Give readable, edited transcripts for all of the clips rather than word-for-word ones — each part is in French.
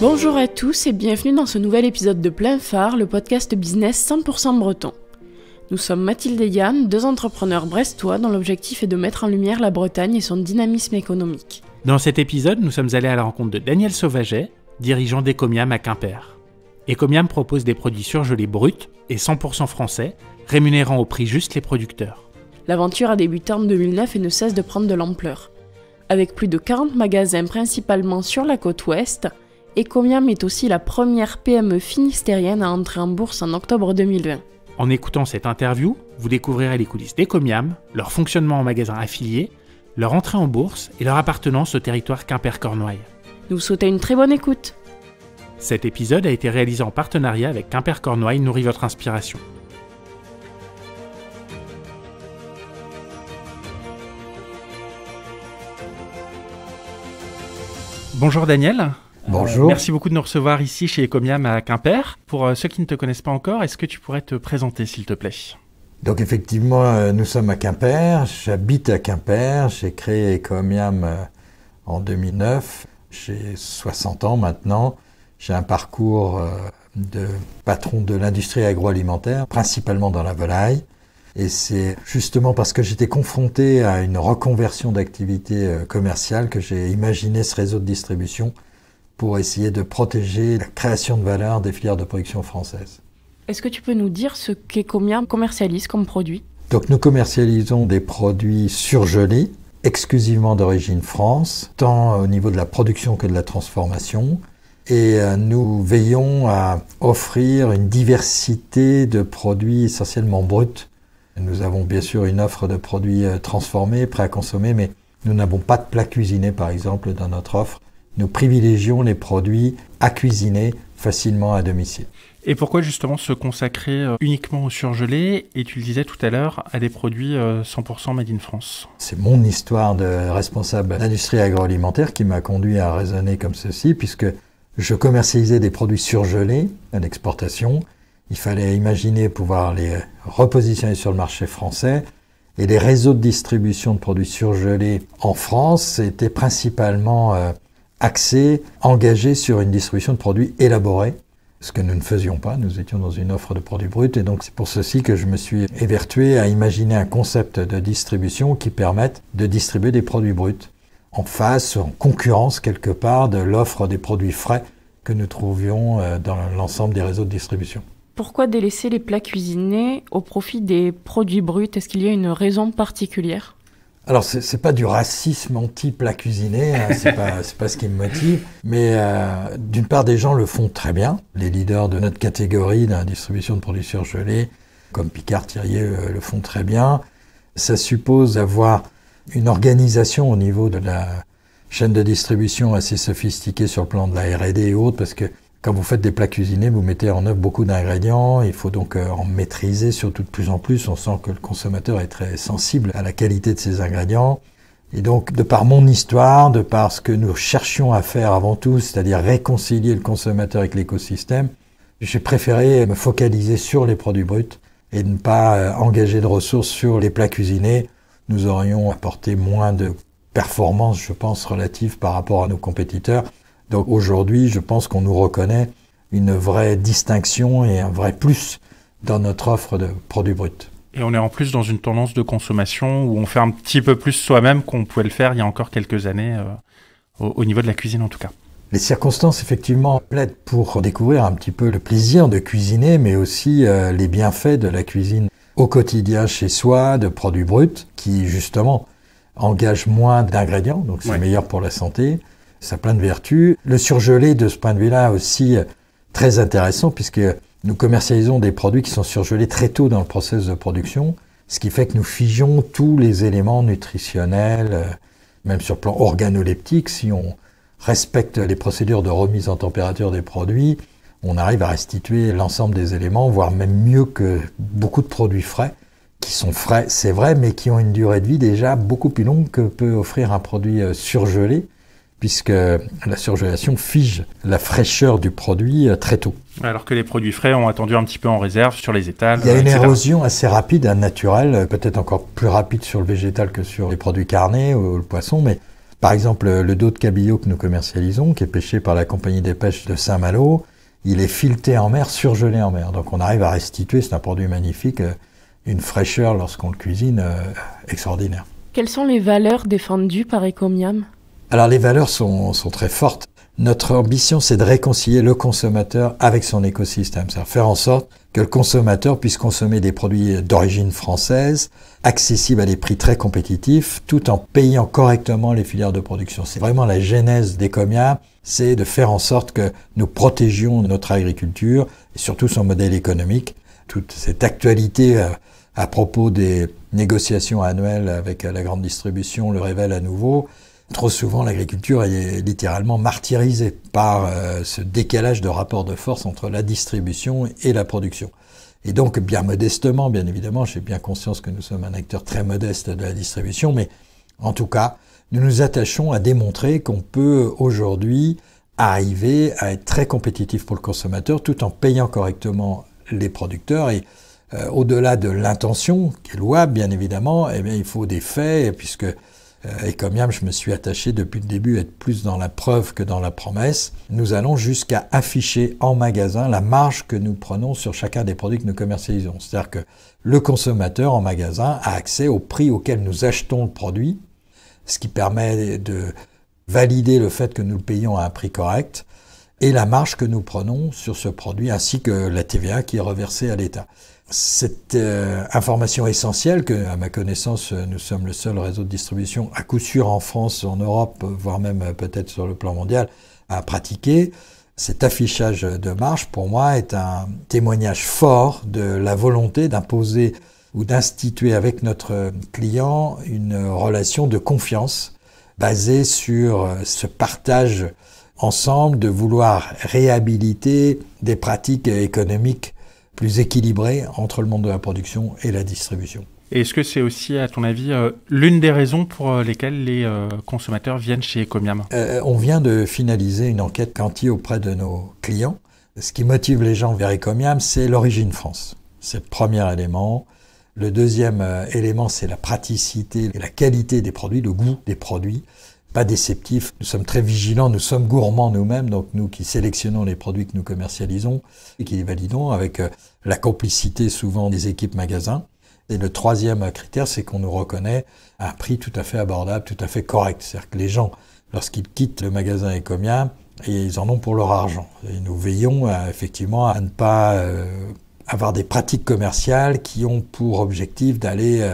Bonjour à tous et bienvenue dans ce nouvel épisode de Plein Phare, le podcast business 100% breton. Nous sommes Mathilde et Yann, deux entrepreneurs brestois dont l'objectif est de mettre en lumière la Bretagne et son dynamisme économique. Dans cet épisode, nous sommes allés à la rencontre de Daniel Sauvaget, dirigeant d'Ecomiam à Quimper. Ecomiam propose des produits surgelés bruts et 100% français, rémunérant au prix juste les producteurs. L'aventure a débuté en 2009 et ne cesse de prendre de l'ampleur. Avec plus de 40 magasins principalement sur la côte ouest, Ecomiam est aussi la première PME finistérienne à entrer en bourse en octobre 2020. En écoutant cette interview, vous découvrirez les coulisses d'Ecomiam, leur fonctionnement en magasin affilié, leur entrée en bourse et leur appartenance au territoire Quimper-Cornouailles. Nous vous souhaitons une très bonne écoute. Cet épisode a été réalisé en partenariat avec Quimper-Cornouailles nourrit votre inspiration. Bonjour Daniel. Bonjour. Merci beaucoup de nous recevoir ici chez Ecomiam à Quimper. Pour ceux qui ne te connaissent pas encore, est-ce que tu pourrais te présenter s'il te plaît ? Donc effectivement, nous sommes à Quimper, j'habite à Quimper, j'ai créé Ecomiam en 2009, j'ai 60 ans maintenant, j'ai un parcours de patron de l'industrie agroalimentaire, principalement dans la volaille, et c'est justement parce que j'étais confronté à une reconversion d'activité commerciale que j'ai imaginé ce réseau de distribution pour essayer de protéger la création de valeur des filières de production françaises. Est-ce que tu peux nous dire ce qu'Ecomiam commercialise comme produit ? Donc nous commercialisons des produits surgelés, exclusivement d'origine France, tant au niveau de la production que de la transformation. Et nous veillons à offrir une diversité de produits essentiellement bruts. Nous avons bien sûr une offre de produits transformés, prêts à consommer, mais nous n'avons pas de plats cuisinés par exemple dans notre offre. Nous privilégions les produits à cuisiner facilement à domicile. Et pourquoi justement se consacrer uniquement au surgelé et tu le disais tout à l'heure, à des produits 100% made in France ? C'est mon histoire de responsable d'industrie agroalimentaire qui m'a conduit à raisonner comme ceci, puisque je commercialisais des produits surgelés à l'exportation. Il fallait imaginer pouvoir les repositionner sur le marché français. Et les réseaux de distribution de produits surgelés en France étaient principalement axés, engagés sur une distribution de produits élaborés, ce que nous ne faisions pas, nous étions dans une offre de produits bruts, et donc c'est pour ceci que je me suis évertué à imaginer un concept de distribution qui permette de distribuer des produits bruts, en face, en concurrence quelque part de l'offre des produits frais que nous trouvions dans l'ensemble des réseaux de distribution. Pourquoi délaisser les plats cuisinés au profit des produits bruts ? Est-ce qu'il y a une raison particulière ? Alors, c'est pas du racisme anti-plat cuisiné, hein, c'est pas ce qui me motive, mais d'une part, des gens le font très bien. Les leaders de notre catégorie dans la distribution de produits surgelés, comme Picard, Thirier, le font très bien. Ça suppose d'avoir une organisation au niveau de la chaîne de distribution assez sophistiquée sur le plan de la R&D et autres, parce que quand vous faites des plats cuisinés, vous mettez en œuvre beaucoup d'ingrédients, il faut donc en maîtriser, surtout de plus en plus. On sent que le consommateur est très sensible à la qualité de ces ingrédients. Et donc, de par mon histoire, de par ce que nous cherchions à faire avant tout, c'est-à-dire réconcilier le consommateur avec l'écosystème, j'ai préféré me focaliser sur les produits bruts et ne pas engager de ressources sur les plats cuisinés. Nous aurions apporté moins de performances, je pense, relatives par rapport à nos compétiteurs. Donc aujourd'hui, je pense qu'on nous reconnaît une vraie distinction et un vrai plus dans notre offre de produits bruts. Et on est en plus dans une tendance de consommation où on fait un petit peu plus soi-même qu'on pouvait le faire il y a encore quelques années, au niveau de la cuisine en tout cas. Les circonstances effectivement plaident pour découvrir un petit peu le plaisir de cuisiner, mais aussi les bienfaits de la cuisine au quotidien chez soi, de produits bruts, qui justement engagent moins d'ingrédients, donc c'est meilleur pour la santé. Ça a plein de vertus. Le surgelé, de ce point de vue-là, aussi très intéressant, puisque nous commercialisons des produits qui sont surgelés très tôt dans le processus de production, ce qui fait que nous figeons tous les éléments nutritionnels, même sur le plan organoleptique. Si on respecte les procédures de remise en température des produits, on arrive à restituer l'ensemble des éléments, voire même mieux que beaucoup de produits frais, qui sont frais, c'est vrai, mais qui ont une durée de vie déjà beaucoup plus longue que peut offrir un produit surgelé, puisque la surgélation fige la fraîcheur du produit très tôt. Alors que les produits frais ont attendu un petit peu en réserve sur les étals. Il y a une etc. érosion assez rapide, naturelle, peut-être encore plus rapide sur le végétal que sur les produits carnés ou le poisson, mais Par exemple, le dos de cabillaud que nous commercialisons, qui est pêché par la compagnie des pêches de Saint-Malo, il est fileté en mer, surgelé en mer. Donc on arrive à restituer, c'est un produit magnifique, une fraîcheur lorsqu'on le cuisine extraordinaire. Quelles sont les valeurs défendues par Ecomiam ? Alors les valeurs sont très fortes. Notre ambition, c'est de réconcilier le consommateur avec son écosystème. C'est-à-dire faire en sorte que le consommateur puisse consommer des produits d'origine française, accessibles à des prix très compétitifs, tout en payant correctement les filières de production. C'est vraiment la genèse d'Ecomiam, c'est de faire en sorte que nous protégions notre agriculture et surtout son modèle économique. Toute cette actualité à propos des négociations annuelles avec la grande distribution le révèle à nouveau. Trop souvent, l'agriculture est littéralement martyrisée par ce décalage de rapport de force entre la distribution et la production. Et donc, bien modestement, bien évidemment, j'ai bien conscience que nous sommes un acteur très modeste de la distribution, mais en tout cas, nous nous attachons à démontrer qu'on peut aujourd'hui arriver à être très compétitif pour le consommateur tout en payant correctement les producteurs. Et au-delà de l'intention, qui est louable, bien évidemment, eh bien, il faut des faits, puisque Ecomiam, je me suis attaché depuis le début à être plus dans la preuve que dans la promesse. Nous allons jusqu'à afficher en magasin la marge que nous prenons sur chacun des produits que nous commercialisons. C'est-à-dire que le consommateur en magasin a accès au prix auquel nous achetons le produit, ce qui permet de valider le fait que nous le payons à un prix correct, et la marge que nous prenons sur ce produit, ainsi que la TVA qui est reversée à l'État. Cette information essentielle que, à ma connaissance, nous sommes le seul réseau de distribution, à coup sûr en France, en Europe, voire même peut-être sur le plan mondial, à pratiquer. Cet affichage de marge, pour moi, est un témoignage fort de la volonté d'imposer ou d'instituer avec notre client une relation de confiance basée sur ce partage ensemble de vouloir réhabiliter des pratiques économiques plus équilibrées entre le monde de la production et la distribution. Et est-ce que c'est aussi, à ton avis, l'une des raisons pour lesquelles les consommateurs viennent chez Ecomiam ? On vient de finaliser une enquête quanti auprès de nos clients. Ce qui motive les gens vers Ecomiam, c'est l'origine France. C'est le premier élément. Le deuxième élément, c'est la praticité et la qualité des produits, le goût des produits. Pas déceptif, nous sommes très vigilants, nous sommes gourmands nous-mêmes, donc nous qui sélectionnons les produits que nous commercialisons et qui les validons avec la complicité souvent des équipes magasins. Et le troisième critère, c'est qu'on nous reconnaît à un prix tout à fait abordable, tout à fait correct. C'est-à-dire que les gens, lorsqu'ils quittent le magasin Ecomiam, ils en ont pour leur argent. Et nous veillons effectivement à ne pas avoir des pratiques commerciales qui ont pour objectif d'aller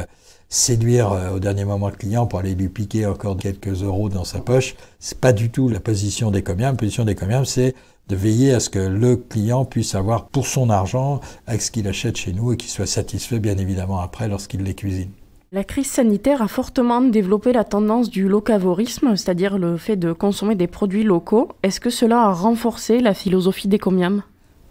séduire au dernier moment le client pour aller lui piquer encore quelques euros dans sa poche. C'est pas du tout la position d'Ecomiam. La position d'Ecomiam, c'est de veiller à ce que le client puisse avoir pour son argent avec ce qu'il achète chez nous et qu'il soit satisfait bien évidemment après lorsqu'il les cuisine. La crise sanitaire a fortement développé la tendance du locavorisme, c'est-à-dire le fait de consommer des produits locaux. Est-ce que cela a renforcé la philosophie d'Ecomiam ?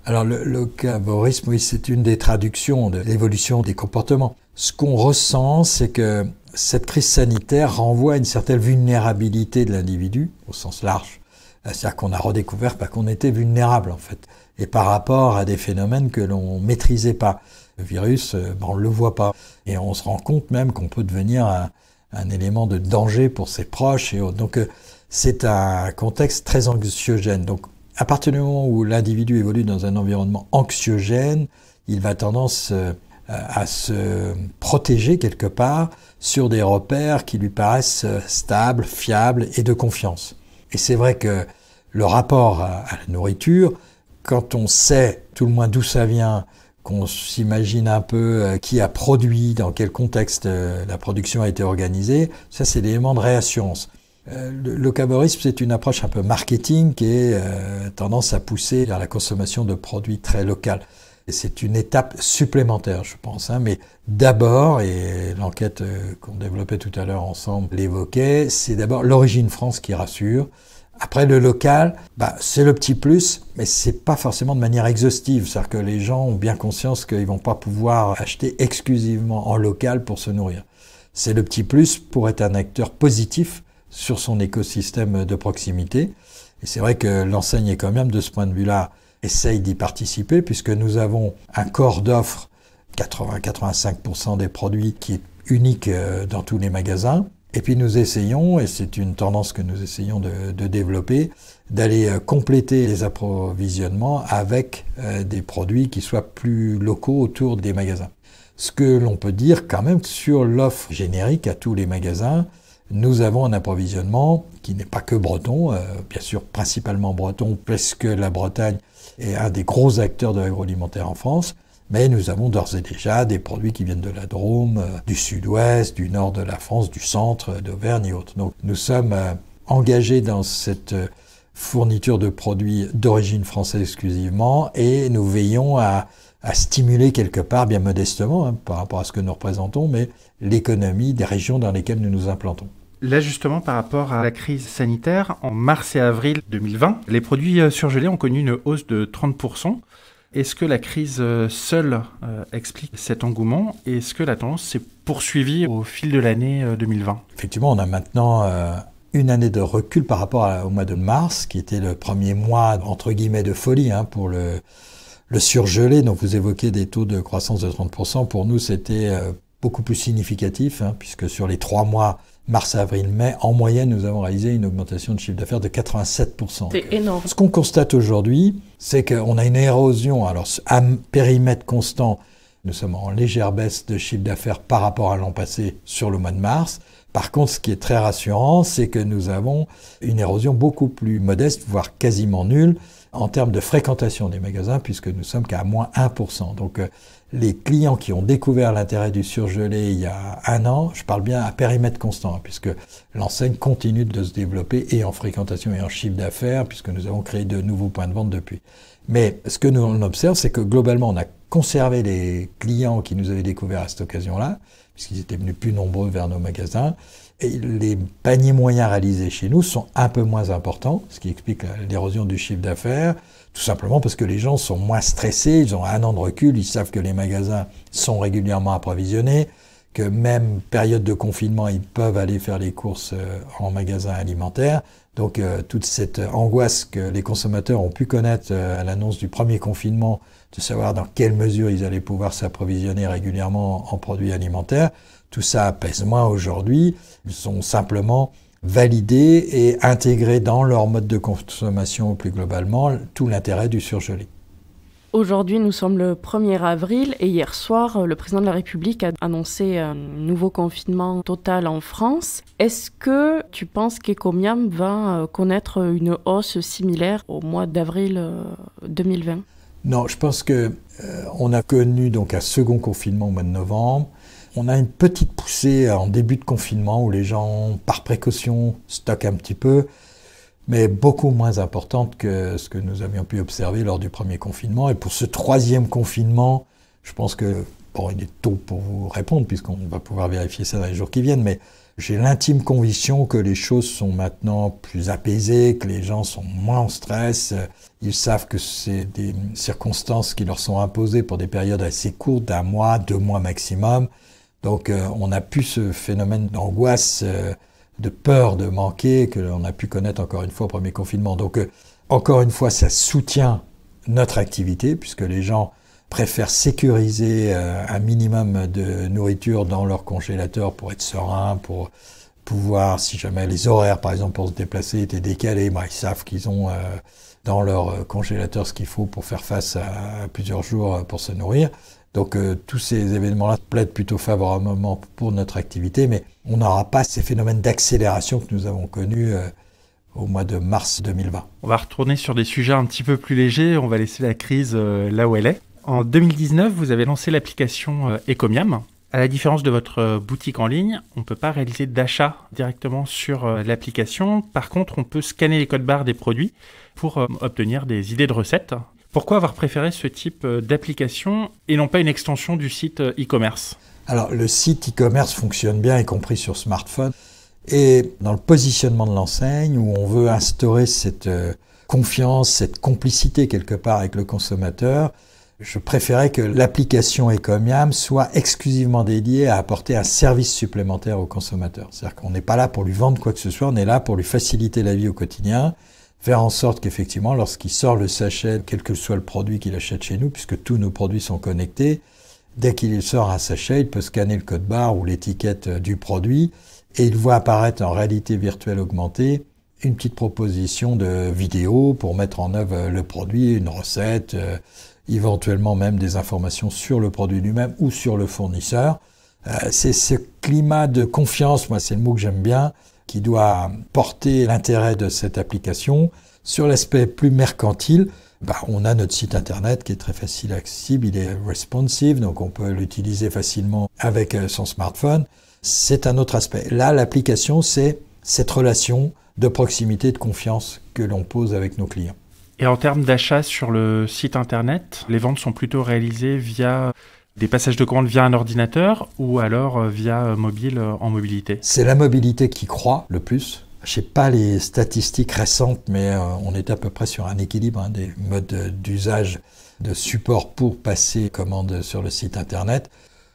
Alors le locavorisme, oui, c'est une des traductions de l'évolution des comportements. Ce qu'on ressent, c'est que cette crise sanitaire renvoie à une certaine vulnérabilité de l'individu, au sens large. C'est-à-dire qu'on a redécouvert qu'on était vulnérable, en fait. Et par rapport à des phénomènes que l'on maîtrisait pas. Le virus, on le voit pas. Et on se rend compte même qu'on peut devenir un élément de danger pour ses proches et autres. Donc, c'est un contexte très anxiogène. Donc, à partir du moment où l'individu évolue dans un environnement anxiogène, il va tendance à se protéger quelque part sur des repères qui lui paraissent stables, fiables et de confiance. Et c'est vrai que le rapport à la nourriture, quand on sait tout le moins d'où ça vient, qu'on s'imagine un peu qui a produit, dans quel contexte la production a été organisée, ça c'est l'élément de réassurance. Le locavorisme, c'est une approche un peu marketing qui a tendance à pousser vers la consommation de produits très locaux. Et c'est une étape supplémentaire, je pense. Mais d'abord, et l'enquête qu'on développait tout à l'heure ensemble l'évoquait, c'est d'abord l'origine France qui rassure. Après, le local, c'est le petit plus, mais c'est pas forcément de manière exhaustive. C'est-à-dire que les gens ont bien conscience qu'ils vont pas pouvoir acheter exclusivement en local pour se nourrir. C'est le petit plus pour être un acteur positif sur son écosystème de proximité. Et c'est vrai que l'enseigne Ecomiam, de ce point de vue-là, essaye d'y participer, puisque nous avons un corps d'offres, 80-85% des produits, qui est unique dans tous les magasins. Et puis nous essayons, et c'est une tendance que nous essayons de développer, d'aller compléter les approvisionnements avec des produits qui soient plus locaux autour des magasins. Ce que l'on peut dire quand même sur l'offre générique à tous les magasins, nous avons un approvisionnement qui n'est pas que breton, bien sûr principalement breton, puisque la Bretagne est un des gros acteurs de l'agroalimentaire en France, mais nous avons d'ores et déjà des produits qui viennent de la Drôme, du sud-ouest, du nord de la France, du centre, d'Auvergne et autres. Donc nous sommes engagés dans cette fourniture de produits d'origine française exclusivement et nous veillons à stimuler quelque part, bien modestement, par rapport à ce que nous représentons, mais l'économie des régions dans lesquelles nous nous implantons. Là, justement, par rapport à la crise sanitaire, en mars et avril 2020, les produits surgelés ont connu une hausse de 30%. Est-ce que la crise seule explique cet engouement et est-ce que la tendance s'est poursuivie au fil de l'année 2020 ? Effectivement, on a maintenant une année de recul par rapport au mois de mars, qui était le premier mois, entre guillemets, de folie pour le surgelé. Donc vous évoquez des taux de croissance de 30%. Pour nous, c'était beaucoup plus significatif, puisque sur les 3 mois, mars, avril, mai, en moyenne, nous avons réalisé une augmentation de chiffre d'affaires de 87%. C'est énorme. Ce qu'on constate aujourd'hui, c'est qu'on a une érosion. Alors, à périmètre constant, nous sommes en légère baisse de chiffre d'affaires par rapport à l'an passé sur le mois de mars. Par contre, ce qui est très rassurant, c'est que nous avons une érosion beaucoup plus modeste, voire quasiment nulle, en termes de fréquentation des magasins, puisque nous sommes qu'à moins 1%. Donc, les clients qui ont découvert l'intérêt du surgelé il y a 1 an, je parle bien à périmètre constant, puisque l'enseigne continue de se développer et en fréquentation et en chiffre d'affaires, puisque nous avons créé de nouveaux points de vente depuis. Mais ce que nous observe, c'est que globalement, on a conservé les clients qui nous avaient découvert à cette occasion-là, puisqu'ils étaient venus plus nombreux vers nos magasins. Et les paniers moyens réalisés chez nous sont un peu moins importants, ce qui explique l'érosion du chiffre d'affaires, tout simplement parce que les gens sont moins stressés, ils ont 1 an de recul, ils savent que les magasins sont régulièrement approvisionnés, que même période de confinement, ils peuvent aller faire les courses en magasin alimentaire. Donc toute cette angoisse que les consommateurs ont pu connaître à l'annonce du premier confinement, de savoir dans quelle mesure ils allaient pouvoir s'approvisionner régulièrement en produits alimentaires, tout ça pèse moins aujourd'hui. Ils sont simplement validés et intégrés dans leur mode de consommation plus globalement tout l'intérêt du surgelé. Aujourd'hui, nous sommes le 1er avril et hier soir, le président de la République a annoncé un nouveau confinement total en France. Est-ce que tu penses qu'Ecomiam va connaître une hausse similaire au mois d'avril 2020 ? Non, je pense qu'on a connu donc un second confinement au mois de novembre. On a une petite poussée en début de confinement où les gens, par précaution, stockent un petit peu, mais beaucoup moins importante que ce que nous avions pu observer lors du premier confinement. Et pour ce 3e confinement, je pense que, bon, il est tôt pour vous répondre, puisqu'on va pouvoir vérifier ça dans les jours qui viennent, mais j'ai l'intime conviction que les choses sont maintenant plus apaisées, que les gens sont moins en stress. Ils savent que c'est des circonstances qui leur sont imposées pour des périodes assez courtes, d'1 mois, 2 mois maximum. Donc on n'a plus ce phénomène d'angoisse, de peur de manquer que l'on a pu connaître encore une fois au premier confinement. Donc encore une fois, ça soutient notre activité puisque les gens préfèrent sécuriser un minimum de nourriture dans leur congélateur pour être serein, pour pouvoir, si jamais les horaires par exemple pour se déplacer étaient décalés, ils savent qu'ils ont dans leur congélateur ce qu'il faut pour faire face à plusieurs jours pour se nourrir. Donc tous ces événements-là plaident plutôt favorablement pour notre activité, mais on n'aura pas ces phénomènes d'accélération que nous avons connus au mois de mars 2020. On va retourner sur des sujets un petit peu plus légers, on va laisser la crise là où elle est. En 2019, vous avez lancé l'application Ecomiam. À la différence de votre boutique en ligne, on ne peut pas réaliser d'achat directement sur l'application. Par contre, on peut scanner les codes barres des produits pour obtenir des idées de recettes. Pourquoi avoir préféré ce type d'application et non pas une extension du site e-commerce ? Alors, le site e-commerce fonctionne bien, y compris sur smartphone. Et dans le positionnement de l'enseigne, où on veut instaurer cette confiance, cette complicité quelque part avec le consommateur, je préférais que l'application Ecomiam soit exclusivement dédiée à apporter un service supplémentaire au consommateur. C'est-à-dire qu'on n'est pas là pour lui vendre quoi que ce soit, on est là pour lui faciliter la vie au quotidien, faire en sorte qu'effectivement, lorsqu'il sort le sachet, quel que soit le produit qu'il achète chez nous, puisque tous nos produits sont connectés, dès qu'il sort un sachet, il peut scanner le code barre ou l'étiquette du produit et ils voient apparaître en réalité virtuelle augmentée une petite proposition de vidéo pour mettre en œuvre le produit, une recette, éventuellement même des informations sur le produit lui-même ou sur le fournisseur. C'est ce climat de confiance, moi c'est le mot que j'aime bien, qui doit porter l'intérêt de cette application. Sur l'aspect plus mercantile, on a notre site internet qui est très facile accessible, il est responsive, donc on peut l'utiliser facilement avec son smartphone. C'est un autre aspect. Là, l'application, c'est cette relation de proximité, de confiance que l'on pose avec nos clients. Et en termes d'achat sur le site internet, les ventes sont plutôt réalisées via des passages de commandes via un ordinateur ou alors via mobile en mobilité? C'est la mobilité qui croît le plus. Je ne sais pas les statistiques récentes, mais on est à peu près sur un équilibre des modes d'usage de support pour passer commande sur le site internet.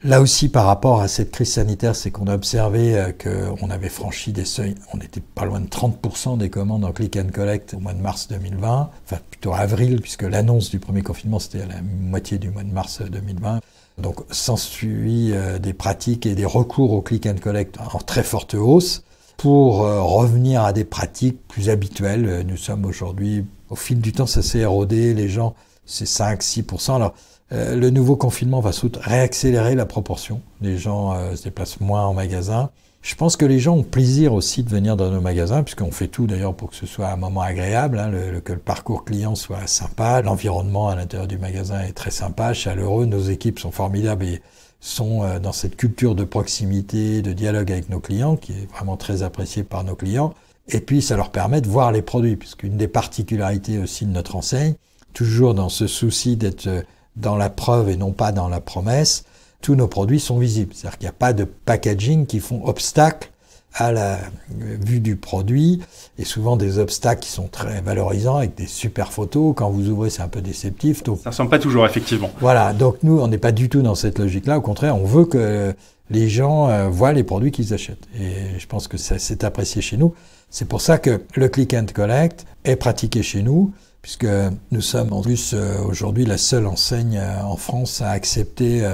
Là aussi, par rapport à cette crise sanitaire, c'est qu'on a observé qu'on avait franchi des seuils. On était pas loin de 30% des commandes en click and collect au mois de mars 2020, enfin plutôt avril, puisque l'annonce du premier confinement, c'était à la moitié du mois de mars 2020. Donc, s'ensuit des pratiques et des recours au click and collect en très forte hausse pour revenir à des pratiques plus habituelles. Nous sommes aujourd'hui, au fil du temps, ça s'est érodé, les gens, c'est 5-6%. Alors, le nouveau confinement va réaccélérer la proportion. Les gens se déplacent moins en magasin. Je pense que les gens ont plaisir aussi de venir dans nos magasins, puisqu'on fait tout d'ailleurs pour que ce soit un moment agréable, que le parcours client soit sympa. L'environnement à l'intérieur du magasin est très sympa, chaleureux. Nos équipes sont formidables et sont dans cette culture de proximité, de dialogue avec nos clients, qui est vraiment très appréciée par nos clients. Et puis, ça leur permet de voir les produits, puisqu'une des particularités aussi de notre enseigne, toujours dans ce souci d'être dans la preuve et non pas dans la promesse, tous nos produits sont visibles. C'est-à-dire qu'il n'y a pas de packaging qui font obstacle à la vue du produit, et souvent des obstacles qui sont très valorisants avec des super photos. Quand vous ouvrez, c'est un peu déceptif. Donc, ça ressemble pas toujours, effectivement. Voilà, donc nous, on n'est pas du tout dans cette logique-là. Au contraire, on veut que les gens voient les produits qu'ils achètent. Et je pense que c'est apprécié chez nous. C'est pour ça que le click and collect est pratiqué chez nous, puisque nous sommes en plus aujourd'hui la seule enseigne en France à accepter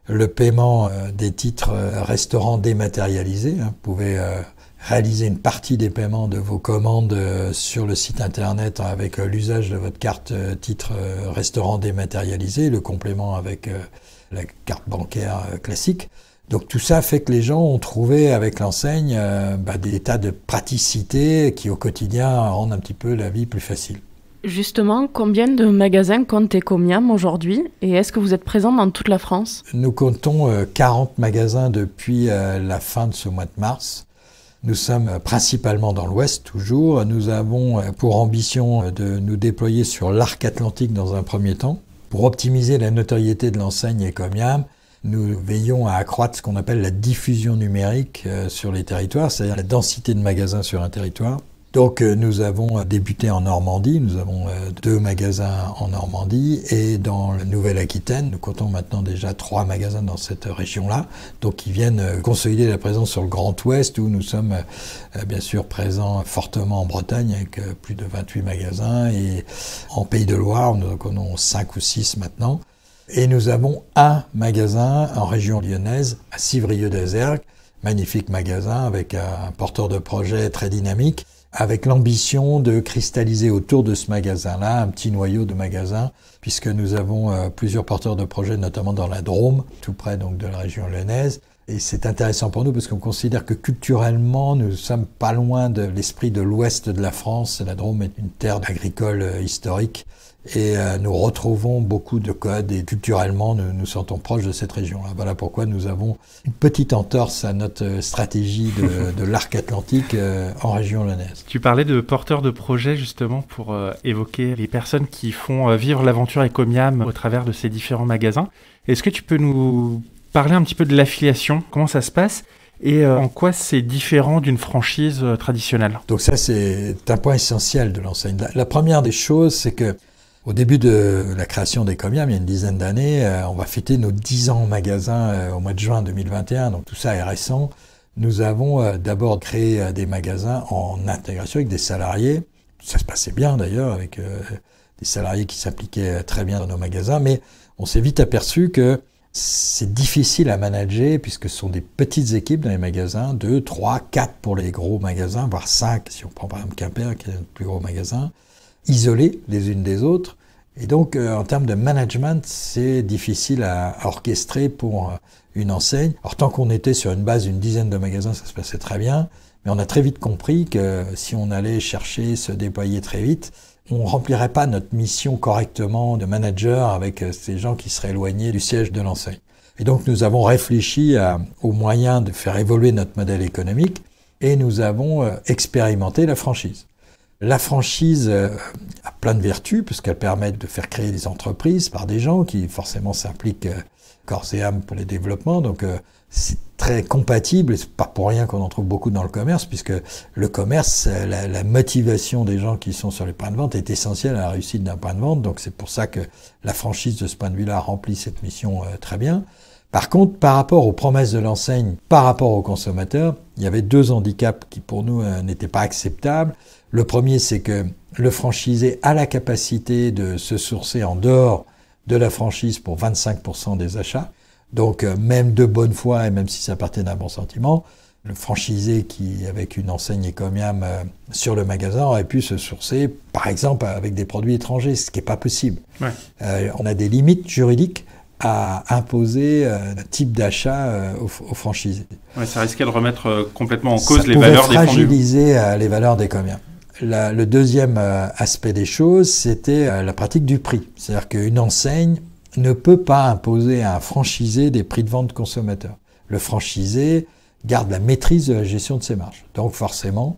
le paiement des titres restaurants dématérialisés. Vous pouvez réaliser une partie des paiements de vos commandes sur le site internet avec l'usage de votre carte titre restaurant dématérialisé, le complément avec la carte bancaire classique. Donc tout ça fait que les gens ont trouvé avec l'enseigne des tas de praticité qui au quotidien rendent un petit peu la vie plus facile. Justement, combien de magasins compte Ecomiam aujourd'hui et est-ce que vous êtes présent dans toute la France? Nous comptons 40 magasins depuis la fin de ce mois de mars. Nous sommes principalement dans l'Ouest toujours. Nous avons pour ambition de nous déployer sur l'arc atlantique dans un premier temps. Pour optimiser la notoriété de l'enseigne Ecomiam, nous veillons à accroître ce qu'on appelle la diffusion numérique sur les territoires, c'est-à-dire la densité de magasins sur un territoire. Donc nous avons débuté en Normandie, nous avons 2 magasins en Normandie et dans la Nouvelle-Aquitaine, nous comptons maintenant déjà 3 magasins dans cette région-là, donc qui viennent consolider la présence sur le Grand Ouest où nous sommes bien sûr présents fortement en Bretagne avec plus de 28 magasins et en Pays de Loire, nous en avons 5 ou 6 maintenant. Et nous avons un magasin en région lyonnaise, à Civrieux-d'Azergues, magnifique magasin avec un porteur de projet très dynamique, avec l'ambition de cristalliser autour de ce magasin-là un petit noyau de magasins, puisque nous avons plusieurs porteurs de projets, notamment dans la Drôme, tout près donc de la région lyonnaise. Et c'est intéressant pour nous parce qu'on considère que culturellement, nous sommes pas loin de l'esprit de l'ouest de la France. La Drôme est une terre agricole historique et nous retrouvons beaucoup de codes et culturellement, nous nous sentons proches de cette région-là. Voilà pourquoi nous avons une petite entorse à notre stratégie de l'arc atlantique en région lyonnaise. Tu parlais de porteurs de projets justement pour évoquer les personnes qui font vivre l'aventure Ecomiam au travers de ces différents magasins. Est-ce que tu peux nous parler un petit peu de l'affiliation, comment ça se passe et en quoi c'est différent d'une franchise traditionnelle? Donc ça, c'est un point essentiel de l'enseigne. La première des choses, c'est que au début de la création d'Ecomiam, il y a une dizaine d'années, on va fêter nos 10 ans en magasin au mois de juin 2021, donc tout ça est récent. Nous avons d'abord créé des magasins en intégration avec des salariés. Ça se passait bien d'ailleurs, avec des salariés qui s'appliquaient très bien dans nos magasins, mais on s'est vite aperçu que C'est difficile à manager puisque ce sont des petites équipes dans les magasins, 2, 3, 4 pour les gros magasins, voire 5 si on prend par exemple Quimper qui est le plus gros magasin, isolés les unes des autres. Et donc en termes de management, c'est difficile à orchestrer pour une enseigne. Alors tant qu'on était sur une base d'une dizaine de magasins, ça se passait très bien, mais on a très vite compris que si on allait chercher, se déployer très vite, on ne remplirait pas notre mission correctement de manager avec ces gens qui seraient éloignés du siège de l'enseigne. Et donc nous avons réfléchi aux moyens de faire évoluer notre modèle économique et nous avons expérimenté la franchise. La franchise a plein de vertus puisqu'elle permet de faire créer des entreprises par des gens qui forcément s'impliquent corps et âme pour les développements. Donc c'est très compatible, et c'est pas pour rien qu'on en trouve beaucoup dans le commerce, puisque le commerce, la motivation des gens qui sont sur les points de vente est essentielle à la réussite d'un point de vente, donc c'est pour ça que la franchise de ce point de vue-là remplit cette mission très bien. Par contre, par rapport aux promesses de l'enseigne, par rapport aux consommateurs, il y avait 2 handicaps qui pour nous n'étaient pas acceptables. Le premier, c'est que le franchisé a la capacité de se sourcer en dehors de la franchise pour 25% des achats. Donc même de bonne foi, et même si ça partait d'un bon sentiment, le franchisé qui, avec une enseigne Ecomiam sur le magasin, aurait pu se sourcer, par exemple, avec des produits étrangers, ce qui n'est pas possible. Ouais. On a des limites juridiques à imposer un type d'achat aux franchisés. Ouais, ça risquait de remettre complètement en cause les valeurs défendues. Ça pouvait fragiliser les valeurs d'Ecomiam. Le deuxième aspect des choses, c'était la pratique du prix. C'est-à-dire qu'une enseigne ne peut pas imposer à un franchisé des prix de vente consommateurs. Le franchisé garde la maîtrise de la gestion de ses marges. Donc forcément,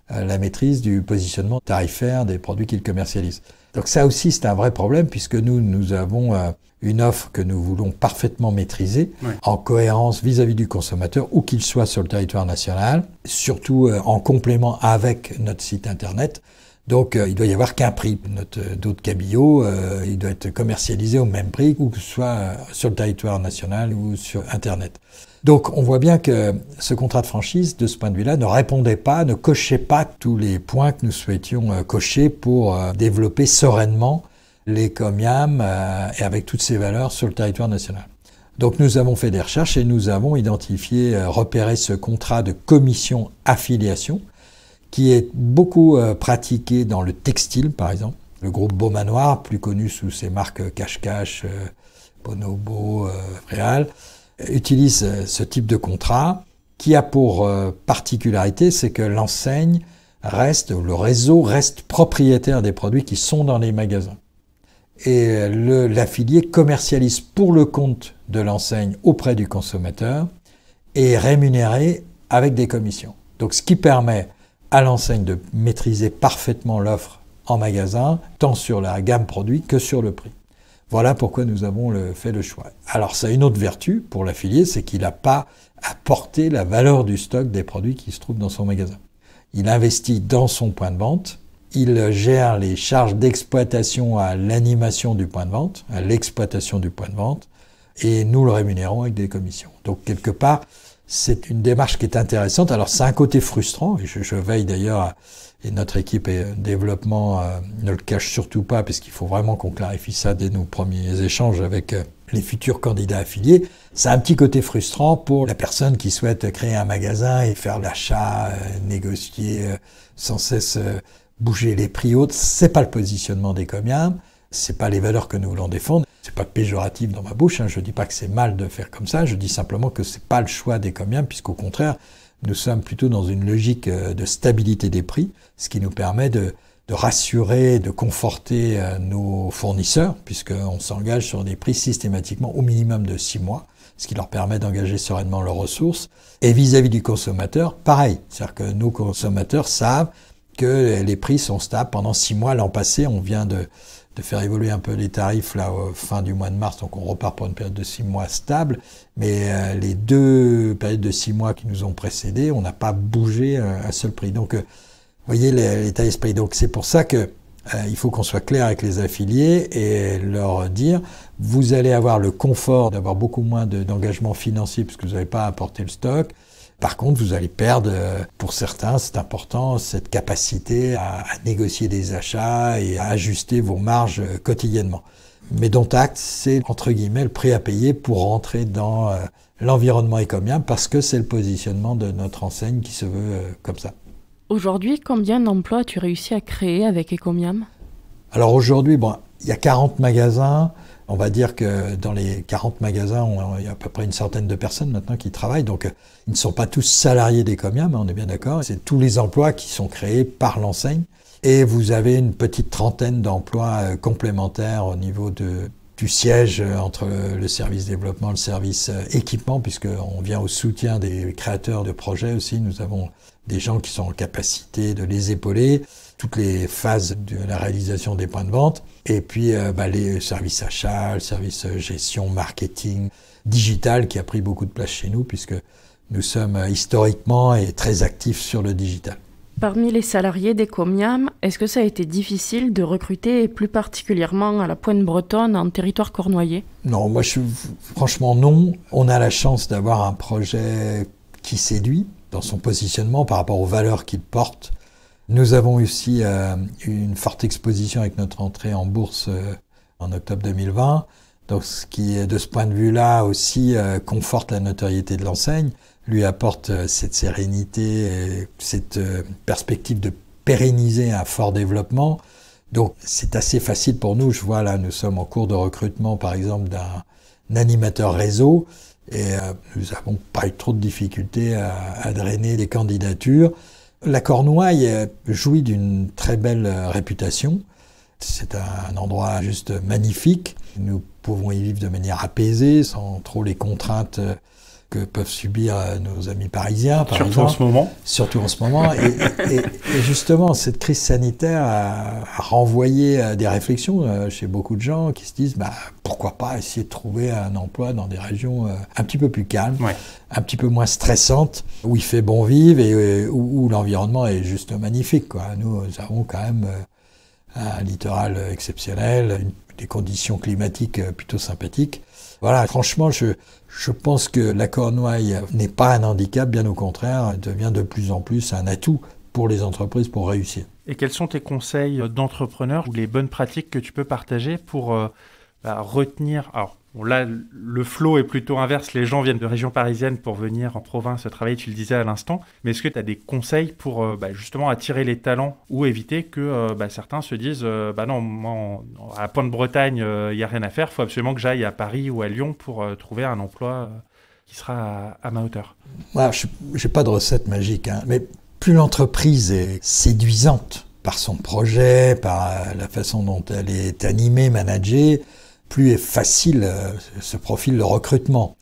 la maîtrise du positionnement tarifaire des produits qu'il commercialise. Donc ça aussi, c'est un vrai problème puisque nous avons une offre que nous voulons parfaitement maîtriser, en cohérence vis-à-vis du consommateur, où qu'il soit sur le territoire national, surtout en complément avec notre site internet. Donc il doit y avoir qu'un prix. Notre dos de cabillaud, il doit être commercialisé au même prix, où que ce soit sur le territoire national ou sur internet. Donc on voit bien que ce contrat de franchise, de ce point de vue-là, ne répondait pas, ne cochait pas tous les points que nous souhaitions cocher pour développer sereinement l'Ecomiam et avec toutes ses valeurs sur le territoire national. Donc nous avons fait des recherches et nous avons identifié, repéré ce contrat de commission affiliation qui est beaucoup pratiqué dans le textile, par exemple. Le groupe Beaumanoir, plus connu sous ses marques Cache-Cache, Bonobo, Réal, utilise ce type de contrat qui a pour particularité, c'est que l'enseigne reste, le réseau reste propriétaire des produits qui sont dans les magasins. Et l'affilié commercialise pour le compte de l'enseigne auprès du consommateur et est rémunéré avec des commissions. Donc ce qui permet à l'enseigne de maîtriser parfaitement l'offre en magasin, tant sur la gamme produit que sur le prix. Voilà pourquoi nous avons fait le choix. Alors ça a une autre vertu pour l'affilié, c'est qu'il n'a pas à porter la valeur du stock des produits qui se trouvent dans son magasin. Il investit dans son point de vente, il gère les charges d'exploitation à l'animation du point de vente, à l'exploitation du point de vente, et nous le rémunérons avec des commissions. Donc quelque part, c'est une démarche qui est intéressante. Alors c'est un côté frustrant, et je veille d'ailleurs, et notre équipe et développement ne le cache surtout pas, puisqu'il faut vraiment qu'on clarifie ça dès nos premiers échanges avec les futurs candidats affiliés. C'est un petit côté frustrant pour la personne qui souhaite créer un magasin et faire l'achat, négocier sans cesse, bouger les prix hautes. C'est pas le positionnement d'Ecomiam, c'est pas les valeurs que nous voulons défendre. C'est pas péjoratif dans ma bouche, je dis pas que c'est mal de faire comme ça, je dis simplement que c'est pas le choix d'Ecomiam, puisqu'au contraire, nous sommes plutôt dans une logique de stabilité des prix, ce qui nous permet de rassurer, de conforter nos fournisseurs, puisqu'on s'engage sur des prix systématiquement au minimum de 6 mois, ce qui leur permet d'engager sereinement leurs ressources. Et vis-à-vis du consommateur, pareil, c'est-à-dire que nos consommateurs savent que les prix sont stables pendant 6 mois. L'an passé, on vient de faire évoluer un peu les tarifs là fin du mois de mars, donc on repart pour une période de 6 mois stable, mais les 2 périodes de 6 mois qui nous ont précédés, on n'a pas bougé un seul prix. Donc, vous voyez l'état d'esprit. Donc c'est pour ça que il faut qu'on soit clair avec les affiliés et leur dire, vous allez avoir le confort d'avoir beaucoup moins d'engagement financier puisque vous n'avez pas à apporter le stock. Par contre, vous allez perdre, pour certains, c'est important, cette capacité à négocier des achats et à ajuster vos marges quotidiennement. mais dont acte, c'est entre guillemets le prix à payer pour rentrer dans l'environnement Ecomium parce que c'est le positionnement de notre enseigne qui se veut comme ça. Aujourd'hui, combien d'emplois as-tu réussi à créer avec Ecomium? Alors aujourd'hui, bon, il y a 40 magasins. On va dire que dans les 40 magasins, il y a à peu près une centaine de personnes maintenant qui travaillent. Donc, ils ne sont pas tous salariés d'Ecomium, on est bien d'accord. C'est tous les emplois qui sont créés par l'enseigne. Et vous avez une petite trentaine d'emplois complémentaires au niveau du siège entre le service développement, le service équipement, puisqu'on vient au soutien des créateurs de projets aussi. Nous avons des gens qui sont en capacité de les épauler, toutes les phases de la réalisation des points de vente, et puis les services achats, le service gestion, marketing, digital, qui a pris beaucoup de place chez nous, puisque nous sommes historiquement et très actifs sur le digital. Parmi les salariés d'Ecomium, est-ce que ça a été difficile de recruter, et plus particulièrement à la Pointe-Bretonne, en territoire cornouaillais? Non, franchement non. On a la chance d'avoir un projet qui séduit dans son positionnement par rapport aux valeurs qu'il porte. Nous avons aussi une forte exposition avec notre entrée en bourse en octobre 2020. Donc, ce qui, de ce point de vue-là, aussi conforte la notoriété de l'enseigne, lui apporte cette sérénité et cette perspective de pérenniser un fort développement. Donc, c'est assez facile pour nous. Je vois là, nous sommes en cours de recrutement, par exemple, d'un animateur réseau. Et nous n'avons pas eu trop de difficultés à drainer des candidatures. La Cornouaille jouit d'une très belle réputation. C'est un endroit juste magnifique. Nous pouvons y vivre de manière apaisée, sans trop les contraintes que peuvent subir nos amis parisiens, par exemple. Surtout en ce moment. Surtout en ce moment. Et justement, cette crise sanitaire a renvoyé des réflexions chez beaucoup de gens qui se disent pourquoi pas essayer de trouver un emploi dans des régions un petit peu plus calmes, un petit peu moins stressantes, où il fait bon vivre et où l'environnement est juste magnifique, quoi. Nous avons quand même un littoral exceptionnel, des conditions climatiques plutôt sympathiques. Voilà, franchement, je pense que la Cornouaille n'est pas un handicap, bien au contraire, elle devient de plus en plus un atout pour les entreprises pour réussir. Et quels sont tes conseils d'entrepreneur ou les bonnes pratiques que tu peux partager pour retenir... Alors, là, le flow est plutôt inverse. Les gens viennent de région parisienne pour venir en province travailler, tu le disais à l'instant. Mais est-ce que tu as des conseils pour justement attirer les talents ou éviter que certains se disent non, moi, à Pointe-Bretagne, il n'y a rien à faire. Il faut absolument que j'aille à Paris ou à Lyon pour trouver un emploi qui sera à ma hauteur. Moi, je n'ai pas de recette magique, mais plus l'entreprise est séduisante par son projet, par la façon dont elle est animée, managée, plus est facile se profile le recrutement.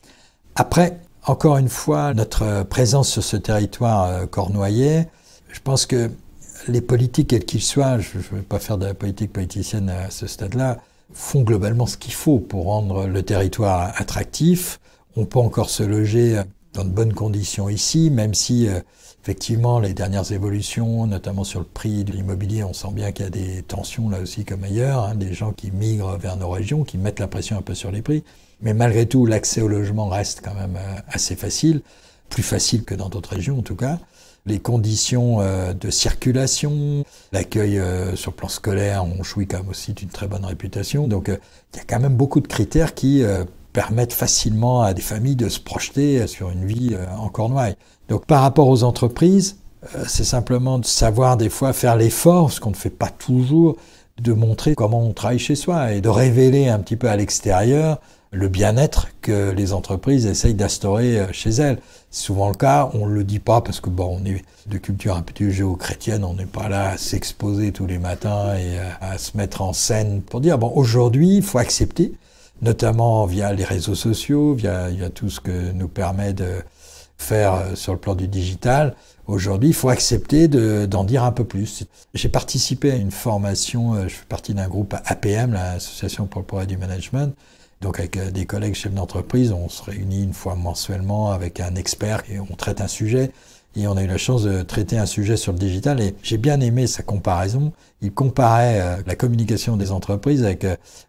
Après, encore une fois, notre présence sur ce territoire cornouaillais, je pense que les politiques, quels qu'ils soient, je ne vais pas faire de la politique politicienne à ce stade-là, font globalement ce qu'il faut pour rendre le territoire attractif. On peut encore se loger dans de bonnes conditions ici, même si effectivement les dernières évolutions, notamment sur le prix de l'immobilier, on sent bien qu'il y a des tensions là aussi comme ailleurs, des gens qui migrent vers nos régions, qui mettent la pression un peu sur les prix. Mais malgré tout, l'accès au logement reste quand même assez facile, plus facile que dans d'autres régions en tout cas. Les conditions de circulation, l'accueil sur le plan scolaire, on jouit quand même aussi d'une très bonne réputation. Donc il y a quand même beaucoup de critères qui permettent facilement à des familles de se projeter sur une vie en Cornouaille. Donc par rapport aux entreprises, c'est simplement de savoir des fois faire l'effort, ce qu'on ne fait pas toujours, de montrer comment on travaille chez soi et de révéler un petit peu à l'extérieur le bien-être que les entreprises essayent d'instaurer chez elles. C'est souvent le cas, on ne le dit pas parce que on est de culture un peu judéo-chrétienne, on n'est pas là à s'exposer tous les matins et à se mettre en scène pour dire aujourd'hui il faut accepter, notamment via les réseaux sociaux, via tout ce que nous permet de faire sur le plan du digital. Aujourd'hui, il faut accepter d'en dire un peu plus. J'ai participé à une formation, je fais partie d'un groupe APM, l'Association pour le progrès du management. Donc avec des collègues chefs d'entreprise, on se réunit une fois mensuellement avec un expert et on traite un sujet. Et on a eu la chance de traiter un sujet sur le digital et j'ai bien aimé sa comparaison. Il comparait la communication des entreprises avec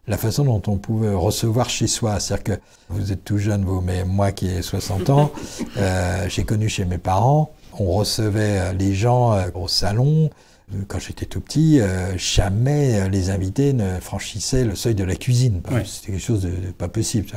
la façon dont on pouvait recevoir chez soi. C'est-à-dire que vous êtes tout jeune, vous, mais moi qui ai 60 ans, j'ai connu chez mes parents, On recevait les gens au salon. Quand j'étais tout petit, jamais les invités ne franchissaient le seuil de la cuisine. Ouais. C'était quelque chose de pas possible.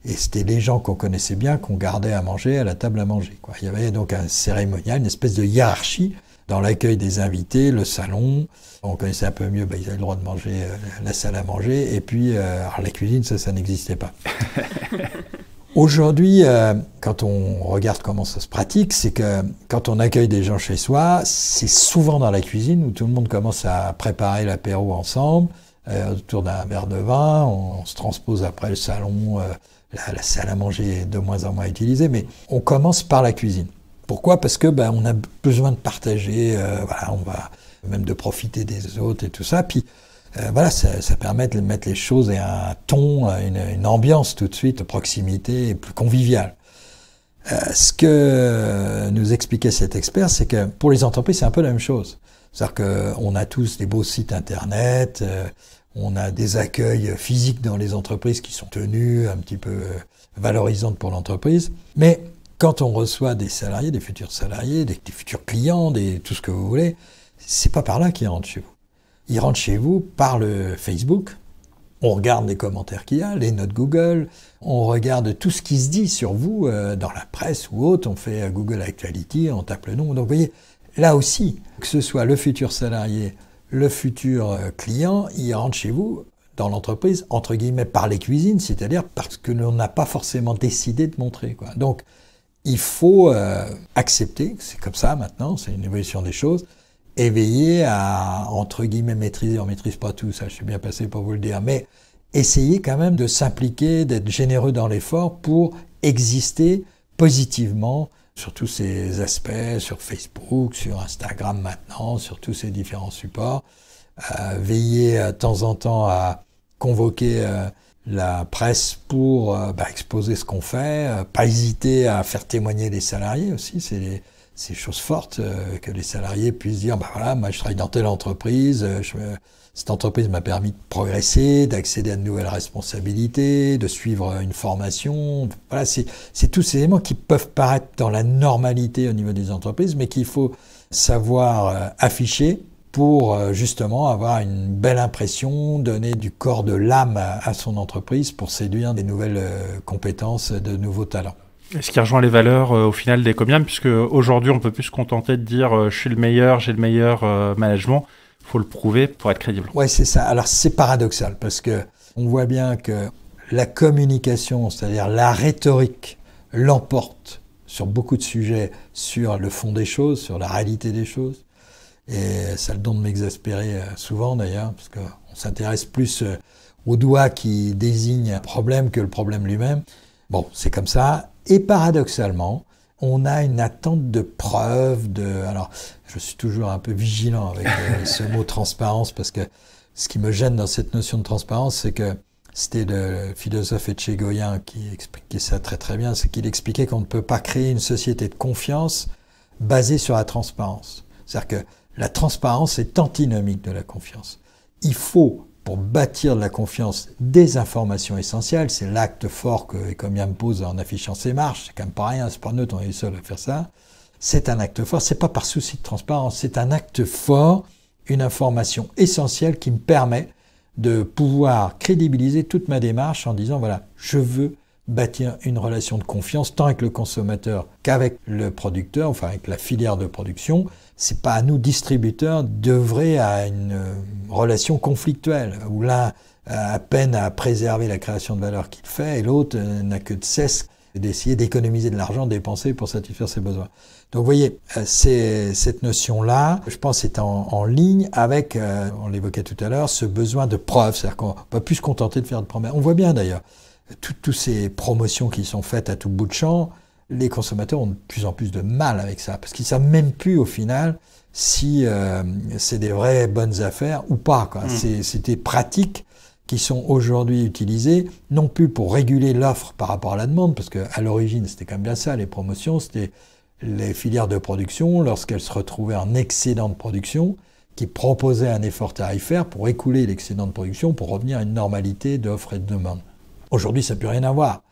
C'était les gens qu'on connaissait bien qu'on gardait à manger à la table à manger, quoi. Il y avait donc un cérémonial, une espèce de hiérarchie dans l'accueil des invités, le salon. On connaissait un peu mieux, ils avaient le droit de manger la salle à manger. Et puis, alors la cuisine, ça n'existait pas. Aujourd'hui, quand on regarde comment ça se pratique, c'est que quand on accueille des gens chez soi, c'est souvent dans la cuisine où tout le monde commence à préparer l'apéro ensemble, autour d'un verre de vin. On se transpose après le salon, la salle à manger est de moins en moins utilisée, mais on commence par la cuisine. Pourquoi ? Parce que on a besoin de partager, on va même de profiter des autres et tout ça. Puis ça permet de mettre les choses et un ton, une ambiance tout de suite, de proximité et plus conviviale. Ce que nous expliquait cet expert, c'est que pour les entreprises, c'est un peu la même chose. C'est-à-dire qu'on a tous des beaux sites internet, on a des accueils physiques dans les entreprises qui sont tenus, un petit peu valorisantes pour l'entreprise. Mais quand on reçoit des salariés, des futurs salariés, des futurs clients, tout ce que vous voulez, c'est pas par là qu'ils rentrent chez vous. Ils rentrent chez vous par le Facebook, on regarde les commentaires qu'il y a, les notes Google, on regarde tout ce qui se dit sur vous dans la presse ou autre, on fait Google Actuality, on tape le nom. Donc vous voyez, là aussi, que ce soit le futur salarié, le futur client, il rentre chez vous dans l'entreprise, entre guillemets, par les cuisines, c'est-à-dire parce que l'on n'a pas forcément décidé de montrer, quoi. Donc, il faut accepter, c'est comme ça maintenant, c'est une évolution des choses, et veiller à, entre guillemets, maîtriser. On ne maîtrise pas tout, ça, je suis bien passé pour vous le dire, mais essayer quand même de s'impliquer, d'être généreux dans l'effort pour exister positivement sur tous ces aspects, sur Facebook, sur Instagram maintenant, sur tous ces différents supports. Veiller de temps en temps à convoquer la presse pour exposer ce qu'on fait, pas hésiter à faire témoigner les salariés aussi, c'est choses fortes que les salariés puissent dire, moi je travaille dans telle entreprise, cette entreprise m'a permis de progresser, d'accéder à de nouvelles responsabilités, de suivre une formation. Voilà, c'est tous ces éléments qui peuvent paraître dans la normalité au niveau des entreprises, mais qu'il faut savoir afficher pour justement avoir une belle impression, donner du corps, de l'âme à son entreprise pour séduire des nouvelles compétences, de nouveaux talents. Et ce qui rejoint les valeurs au final d'Ecomiam, puisque aujourd'hui on peut plus se contenter de dire je suis le meilleur, j'ai le meilleur management, il faut le prouver pour être crédible. Oui, c'est ça. Alors c'est paradoxal parce que on voit bien que la communication, c'est-à-dire la rhétorique, l'emporte sur beaucoup de sujets, sur le fond des choses, sur la réalité des choses. Et ça a le don de m'exaspérer souvent d'ailleurs, parce qu'on s'intéresse plus au doigt qui désigne un problème que le problème lui-même. Bon, c'est comme ça. Et paradoxalement, on a une attente de preuves, Alors, je suis toujours un peu vigilant avec ce mot transparence, parce que ce qui me gêne dans cette notion de transparence, c'est que c'était le philosophe Etchegoyen qui expliquait ça très très bien, c'est qu'il expliquait qu'on ne peut pas créer une société de confiance basée sur la transparence. C'est-à-dire que la transparence est antinomique de la confiance. Il faut, pour bâtir de la confiance, des informations essentielles. C'est l'acte fort que Ecomiam pose en affichant ses marches. C'est quand même pas rien, c'est pas neutre, on est les seuls à faire ça. C'est un acte fort, c'est pas par souci de transparence, c'est un acte fort, une information essentielle qui me permet de pouvoir crédibiliser toute ma démarche en disant, voilà, je veux bâtir une relation de confiance tant avec le consommateur qu'avec le producteur, enfin avec la filière de production. C'est pas à nous, distributeurs, d'œuvrer à une relation conflictuelle, où l'un a à peine à préserver la création de valeur qu'il fait, et l'autre n'a que de cesse d'essayer d'économiser de l'argent dépensé pour satisfaire ses besoins. Donc vous voyez, cette notion-là, je pense, est en ligne avec, on l'évoquait tout à l'heure, ce besoin de preuves. C'est-à-dire qu'on ne peut plus se contenter de faire de promesses. On voit bien d'ailleurs, toutes ces promotions qui sont faites à tout bout de champ, les consommateurs ont de plus en plus de mal avec ça, parce qu'ils ne savent même plus au final si c'est des vraies bonnes affaires ou pas, quoi. C'est des pratiques qui sont aujourd'hui utilisées, non plus pour réguler l'offre par rapport à la demande, parce qu'à l'origine c'était quand même bien ça, les promotions, c'était les filières de production, lorsqu'elles se retrouvaient en excédent de production, qui proposaient un effort tarifaire pour écouler l'excédent de production, pour revenir à une normalité d'offre et de demande. Aujourd'hui, ça n'a plus rien à voir.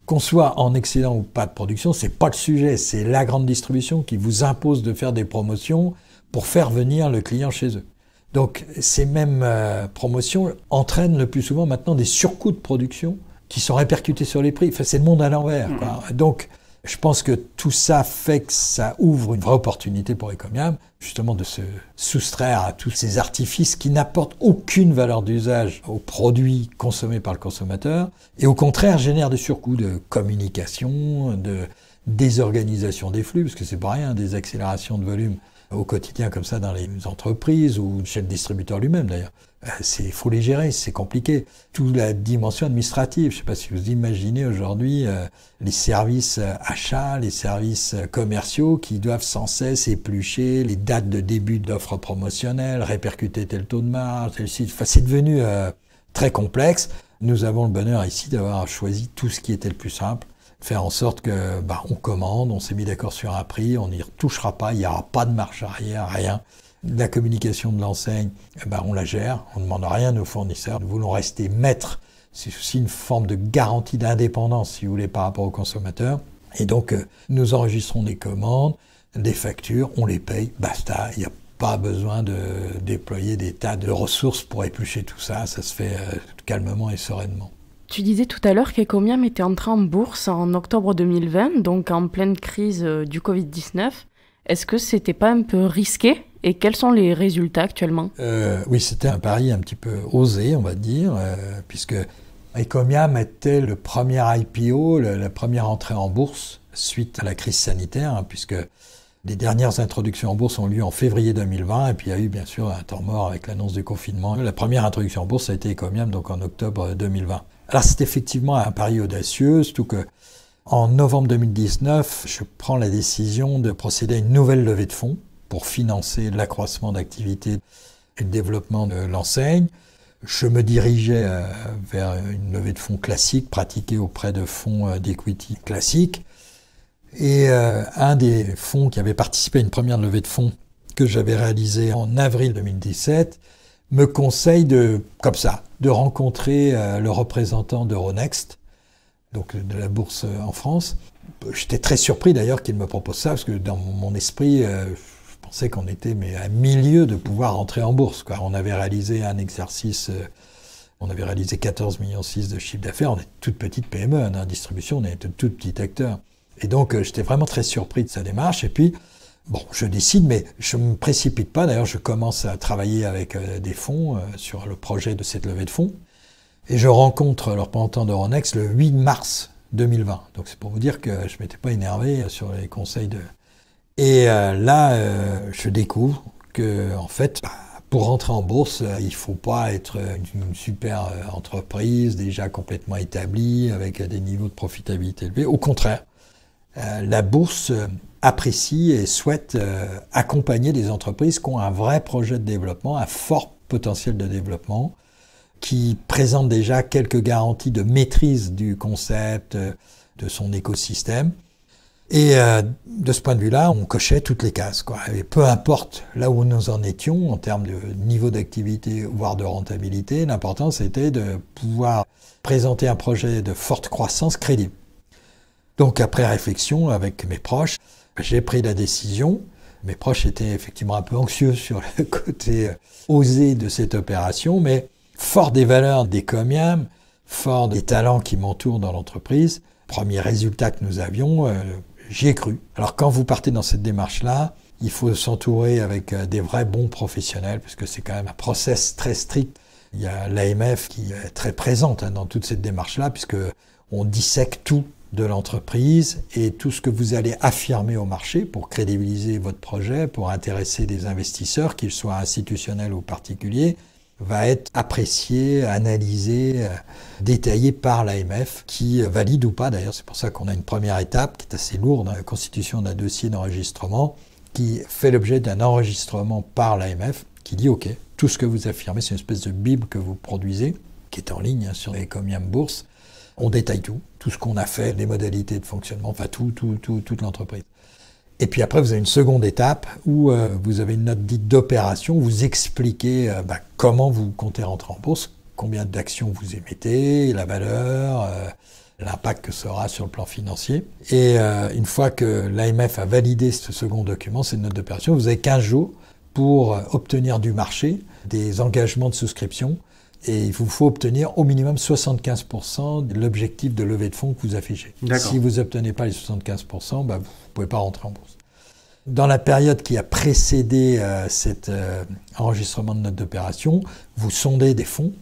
Qu'on soit en excédent ou pas de production, c'est pas le sujet, c'est la grande distribution qui vous impose de faire des promotions pour faire venir le client chez eux. Donc ces mêmes promotions entraînent le plus souvent maintenant des surcoûts de production qui sont répercutés sur les prix. Enfin, c'est le monde à l'envers, quoi. Donc je pense que tout ça fait que ça ouvre une vraie opportunité pour Ecomiam, justement de se soustraire à tous ces artifices qui n'apportent aucune valeur d'usage aux produits consommés par le consommateur et au contraire génèrent des surcoûts de communication, de désorganisation des flux, parce que c'est pas rien, des accélérations de volume au quotidien comme ça dans les entreprises ou chez le distributeur lui-même d'ailleurs. Il faut les gérer, c'est compliqué. Toute la dimension administrative, je ne sais pas si vous imaginez aujourd'hui les services achats, les services commerciaux qui doivent sans cesse éplucher les dates de début d'offres promotionnelles, répercuter tel taux de marge, tel site. Enfin, c'est devenu très complexe. Nous avons le bonheur ici d'avoir choisi tout ce qui était le plus simple, faire en sorte que on commande, on s'est mis d'accord sur un prix, on n'y retouchera pas, il n'y aura pas de marche arrière, rien. La communication de l'enseigne, on la gère, on ne demande rien à nos fournisseurs, nous voulons rester maîtres. C'est aussi une forme de garantie d'indépendance, si vous voulez, par rapport aux consommateurs. Et donc, nous enregistrons des commandes, des factures, on les paye, basta, il n'y a pas besoin de déployer des tas de ressources pour éplucher tout ça, ça se fait calmement et sereinement. Tu disais tout à l'heure qu'Ecomiam était entré en bourse en octobre 2020, donc en pleine crise du Covid-19. Est-ce que c'était pas un peu risqué? Et quels sont les résultats actuellement? Oui, c'était un pari un petit peu osé, on va dire, puisque Ecomiam était le premier IPO, la première entrée en bourse suite à la crise sanitaire, puisque les dernières introductions en bourse ont eu lieu en février 2020, et puis il y a eu bien sûr un temps mort avec l'annonce du confinement. La première introduction en bourse a été Ecomiam, donc en octobre 2020. Alors c'est effectivement un pari audacieux, surtout que en novembre 2019, je prends la décision de procéder à une nouvelle levée de fonds pour financer l'accroissement d'activité et le développement de l'enseigne. Je me dirigeais vers une levée de fonds classique, pratiquée auprès de fonds d'equity classiques. Et un des fonds qui avait participé à une première levée de fonds que j'avais réalisée en avril 2017 me conseille de rencontrer le représentant d'Euronext, donc de la bourse en France. J'étais très surpris d'ailleurs qu'il me propose ça, parce que dans mon esprit, je pensais qu'on était à milieu de pouvoir rentrer en bourse, quoi. On avait réalisé un exercice, on avait réalisé 14,6 millions de chiffre d'affaires, on est toute petite PME, en distribution, on est tout petit acteur. Et donc j'étais vraiment très surpris de sa démarche, et puis je décide, mais je ne me précipite pas. D'ailleurs, je commence à travailler avec des fonds sur le projet de cette levée de fonds. Et je rencontre le représentant d'Euronext le 8 mars 2020. Donc c'est pour vous dire que je ne m'étais pas énervé sur les conseils de... Et là, je découvre que, en fait, pour rentrer en bourse, il ne faut pas être une super entreprise déjà complètement établie, avec des niveaux de profitabilité élevés. Au contraire, la bourse apprécie et souhaite accompagner des entreprises qui ont un vrai projet de développement, un fort potentiel de développement, qui présentent déjà quelques garanties de maîtrise du concept, de son écosystème. Et de ce point de vue-là, on cochait toutes les cases, quoi. Et peu importe là où nous en étions en termes de niveau d'activité, voire de rentabilité, l'important c'était de pouvoir présenter un projet de forte croissance crédible. Donc après réflexion avec mes proches, j'ai pris la décision. Mes proches étaient effectivement un peu anxieux sur le côté osé de cette opération, mais fort des valeurs d'Ecomiam, fort des talents qui m'entourent dans l'entreprise, premier résultat que nous avions, j'y ai cru. Alors quand vous partez dans cette démarche-là, il faut s'entourer avec des vrais bons professionnels, puisque c'est quand même un process très strict. Il y a l'AMF qui est très présente dans toute cette démarche-là, puisque on dissèque tout de l'entreprise et tout ce que vous allez affirmer au marché pour crédibiliser votre projet, pour intéresser des investisseurs, qu'ils soient institutionnels ou particuliers, va être apprécié, analysé, détaillé par l'AMF, qui valide ou pas. D'ailleurs, c'est pour ça qu'on a une première étape qui est assez lourde, la constitution d'un dossier d'enregistrement, qui fait l'objet d'un enregistrement par l'AMF, qui dit « Ok, tout ce que vous affirmez, c'est une espèce de bible que vous produisez, qui est en ligne sur Ecomiam Bourse. On détaille tout ce qu'on a fait, les modalités de fonctionnement, enfin toute l'entreprise. » Et puis après, vous avez une seconde étape où vous avez une note dite d'opération, où vous expliquez comment vous comptez rentrer en bourse, combien d'actions vous émettez, la valeur, l'impact que ça aura sur le plan financier. Et une fois que l'AMF a validé ce second document, cette note d'opération, vous avez 15 jours pour obtenir du marché des engagements de souscription. Et il vous faut obtenir au minimum 75% de l'objectif de levée de fonds que vous affichez. Si vous n'obtenez pas les 75%, vous ne pouvez pas rentrer en bourse. Dans la période qui a précédé cet enregistrement de note d'opération, vous sondez des fonds.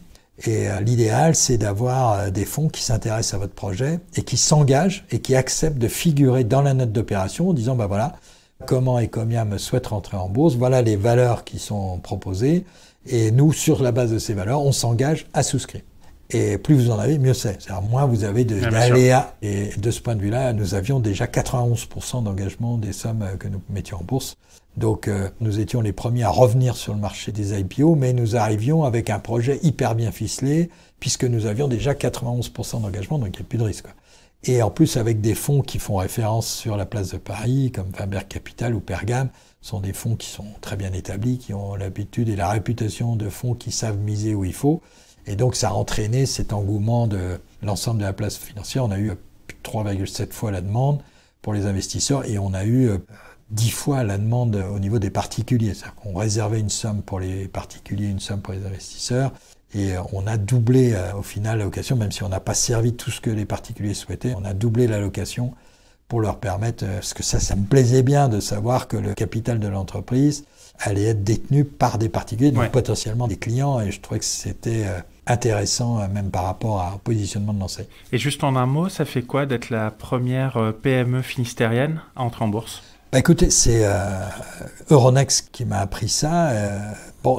Et l'idéal, c'est d'avoir des fonds qui s'intéressent à votre projet et qui s'engagent et qui acceptent de figurer dans la note d'opération en disant, voilà, comment Ecomiam souhaite rentrer en bourse, voilà les valeurs qui sont proposées. Et nous, sur la base de ces valeurs, on s'engage à souscrire. Et plus vous en avez, mieux c'est. C'est-à-dire, moins vous avez d'aléas. Et de ce point de vue-là, nous avions déjà 91% d'engagement des sommes que nous mettions en bourse. Donc, nous étions les premiers à revenir sur le marché des IPO, mais nous arrivions avec un projet hyper bien ficelé, puisque nous avions déjà 91% d'engagement, donc il n'y a plus de risque, quoi. Et en plus, avec des fonds qui font référence sur la place de Paris, comme Weinberg Capital ou Pergame, ce sont des fonds qui sont très bien établis, qui ont l'habitude et la réputation de fonds qui savent miser où il faut. Et donc, ça a entraîné cet engouement de l'ensemble de la place financière. On a eu 3,7 fois la demande pour les investisseurs et on a eu 10 fois la demande au niveau des particuliers. C'est-à-dire qu'on réservait une somme pour les particuliers, une somme pour les investisseurs. Et on a doublé au final l'allocation, même si on n'a pas servi tout ce que les particuliers souhaitaient. On a doublé l'allocation pour leur permettre, parce que ça me plaisait bien de savoir que le capital de l'entreprise allait être détenu par des particuliers, donc potentiellement des clients. Et je trouvais que c'était intéressant, même par rapport au positionnement de l'enseigne. Et juste en un mot, ça fait quoi d'être la première PME finistérienne à entrer en bourse ? Écoutez, c'est Euronext qui m'a appris ça.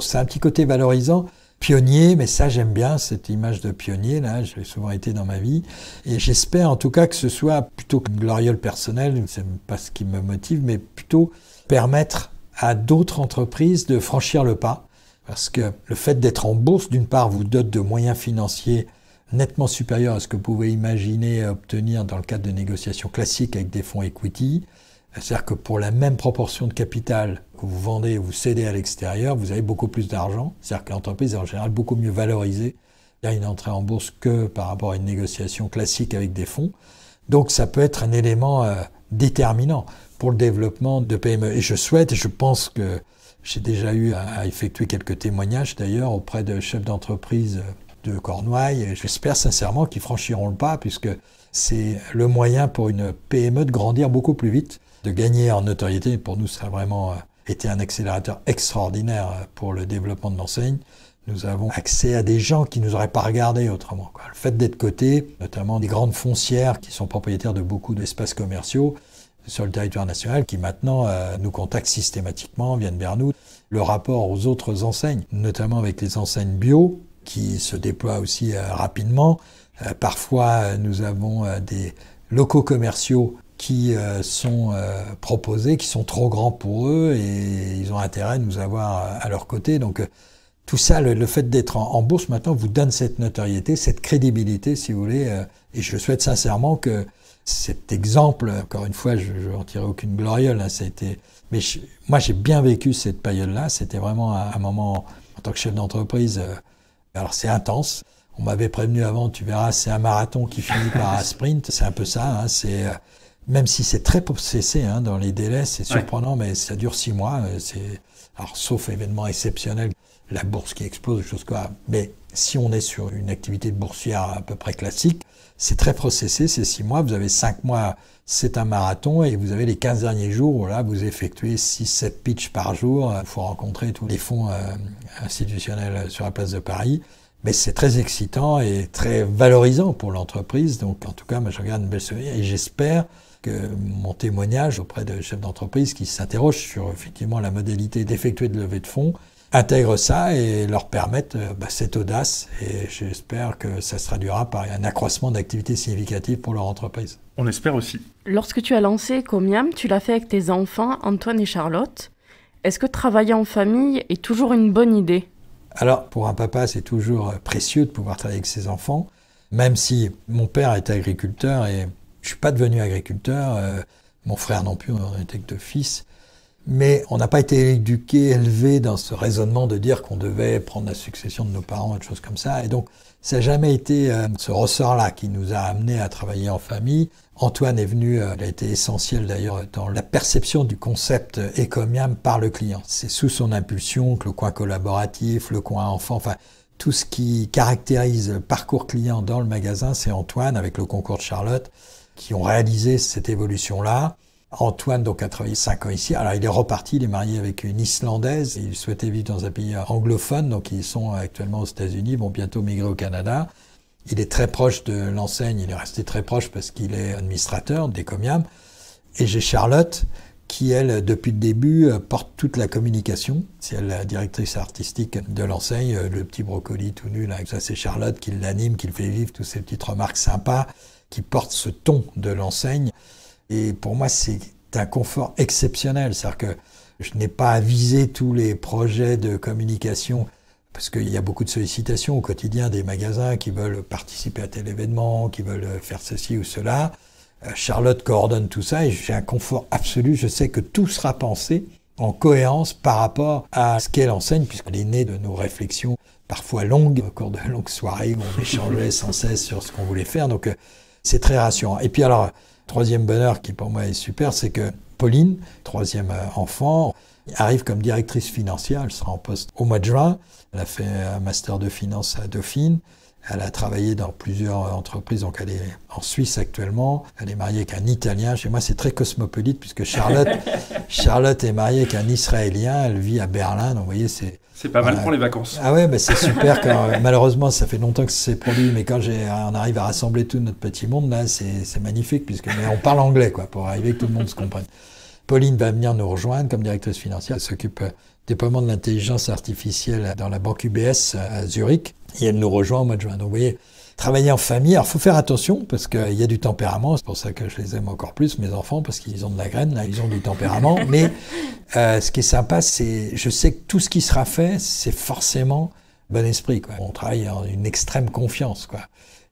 C'est un petit côté valorisant. Pionnier, mais ça j'aime bien, cette image de pionnier, là, je l'ai souvent été dans ma vie. Et j'espère en tout cas que ce soit plutôt qu'une gloriole personnelle, c'est pas ce qui me motive, mais plutôt permettre à d'autres entreprises de franchir le pas. Parce que le fait d'être en bourse, d'une part, vous dote de moyens financiers nettement supérieurs à ce que vous pouvez imaginer obtenir dans le cadre de négociations classiques avec des fonds equity. C'est-à-dire que pour la même proportion de capital que vous vendez ou vous cédez à l'extérieur, vous avez beaucoup plus d'argent. C'est-à-dire que l'entreprise est en général beaucoup mieux valorisée à une entrée en bourse que par rapport à une négociation classique avec des fonds. Donc ça peut être un élément déterminant pour le développement de PME. Et je souhaite, et je pense que j'ai déjà eu à effectuer quelques témoignages d'ailleurs auprès de chefs d'entreprise de Cornouailles, et j'espère sincèrement qu'ils franchiront le pas, puisque c'est le moyen pour une PME de grandir beaucoup plus vite, de gagner en notoriété. Pour nous, ça a vraiment été un accélérateur extraordinaire pour le développement de l'enseigne. Nous avons accès à des gens qui ne nous auraient pas regardé autrement, quoi. Le fait d'être coté, notamment des grandes foncières qui sont propriétaires de beaucoup d'espaces commerciaux sur le territoire national, qui maintenant nous contactent systématiquement, viennent vers nous. Le rapport aux autres enseignes, notamment avec les enseignes bio, qui se déploient aussi rapidement. Parfois, nous avons des locaux commerciaux qui sont proposés, qui sont trop grands pour eux, et ils ont intérêt de nous avoir à leur côté. Donc tout ça, le fait d'être en bourse maintenant vous donne cette notoriété, cette crédibilité, si vous voulez, et je souhaite sincèrement que cet exemple, encore une fois, je n'en tirerai aucune gloriole, hein, ça a été... mais moi j'ai bien vécu cette période-là, c'était vraiment un moment en tant que chef d'entreprise, alors c'est intense. On m'avait prévenu avant, tu verras, c'est un marathon qui finit par un sprint, c'est un peu ça, hein, c'est... Même si c'est très processé dans les délais, c'est surprenant, mais ça dure 6 mois. Alors, sauf événement exceptionnel, la bourse qui explose, des choses quoi. Mais si on est sur une activité boursière à peu près classique, c'est très processé, c'est 6 mois. Vous avez 5 mois, c'est un marathon, et vous avez les 15 derniers jours où là, vous effectuez 6-7 pitchs par jour. Il faut rencontrer tous les fonds institutionnels sur la place de Paris. Mais c'est très excitant et très valorisant pour l'entreprise. Donc, en tout cas, moi, je regarde une belle souvenir et j'espère que mon témoignage auprès de chefs d'entreprise qui s'interrogent sur effectivement la modalité d'effectuer de levée de fonds intègre ça et leur permettent cette audace. Et j'espère que ça se traduira par un accroissement d'activité significative pour leur entreprise. On espère aussi. Lorsque tu as lancé Ecomiam, tu l'as fait avec tes enfants, Antoine et Charlotte. Est-ce que travailler en famille est toujours une bonne idée ? Alors, pour un papa, c'est toujours précieux de pouvoir travailler avec ses enfants, même si mon père est agriculteur et je ne suis pas devenu agriculteur, mon frère non plus, on était que 2 fils. Mais on n'a pas été éduqué, élevé dans ce raisonnement de dire qu'on devait prendre la succession de nos parents et des choses comme ça. Et donc, ça n'a jamais été ce ressort-là qui nous a amenés à travailler en famille. Antoine est venu, il a été essentiel d'ailleurs dans la perception du concept Ecomiam par le client. C'est sous son impulsion que le coin collaboratif, le coin enfant, enfin tout ce qui caractérise le parcours client dans le magasin, c'est Antoine avec le concours de Charlotte qui ont réalisé cette évolution-là. Antoine donc a travaillé 5 ans ici. Alors il est reparti, il est marié avec une Islandaise. Il souhaitait vivre dans un pays anglophone, donc ils sont actuellement aux États-Unis, vont bientôt migrer au Canada. Il est très proche de l'enseigne, il est resté très proche parce qu'il est administrateur d'Ecomiam. Et j'ai Charlotte qui, elle, depuis le début, porte toute la communication. C'est elle la directrice artistique de l'enseigne, le petit brocoli tout nu, là. Ça c'est Charlotte qui l'anime, qui le fait vivre, toutes ces petites remarques sympas, qui porte ce ton de l'enseigne. Et pour moi, c'est un confort exceptionnel. C'est-à-dire que je n'ai pas à viser tous les projets de communication parce qu'il y a beaucoup de sollicitations au quotidien des magasins qui veulent participer à tel événement, qui veulent faire ceci ou cela. Charlotte coordonne tout ça et j'ai un confort absolu. Je sais que tout sera pensé en cohérence par rapport à ce qu'elle enseigne, puisqu'elle est née de nos réflexions parfois longues, au cours de longues soirées où on échangeait sans cesse sur ce qu'on voulait faire. Donc c'est très rassurant. Et puis alors, troisième bonheur qui pour moi est super, c'est que Pauline, troisième enfant, arrive comme directrice financière. Elle sera en poste au mois de juin. Elle a fait un master de finance à Dauphine. Elle a travaillé dans plusieurs entreprises, donc elle est en Suisse actuellement. Elle est mariée avec un Italien. Chez moi, c'est très cosmopolite puisque Charlotte est mariée avec un Israélien. Elle vit à Berlin. Donc vous voyez, c'est pas mal pour les vacances. Ah ouais, mais c'est super. Malheureusement, ça fait longtemps que ça s'est produit, mais quand on arrive à rassembler tout notre petit monde, là, c'est magnifique mais on parle anglais, quoi, pour arriver que tout le monde se comprenne. Pauline va venir nous rejoindre comme directrice financière. Elle s'occupe du déploiement de l'intelligence artificielle dans la banque UBS à Zurich. Et elle nous rejoint au mois de juin. Donc vous voyez, travailler en famille, alors il faut faire attention parce qu'il y a du tempérament. C'est pour ça que je les aime encore plus, mes enfants, parce qu'ils ont de la graine, là, ils ont du tempérament. Mais ce qui est sympa, c'est je sais que tout ce qui sera fait, c'est forcément bon esprit, quoi. On travaille en une extrême confiance, quoi.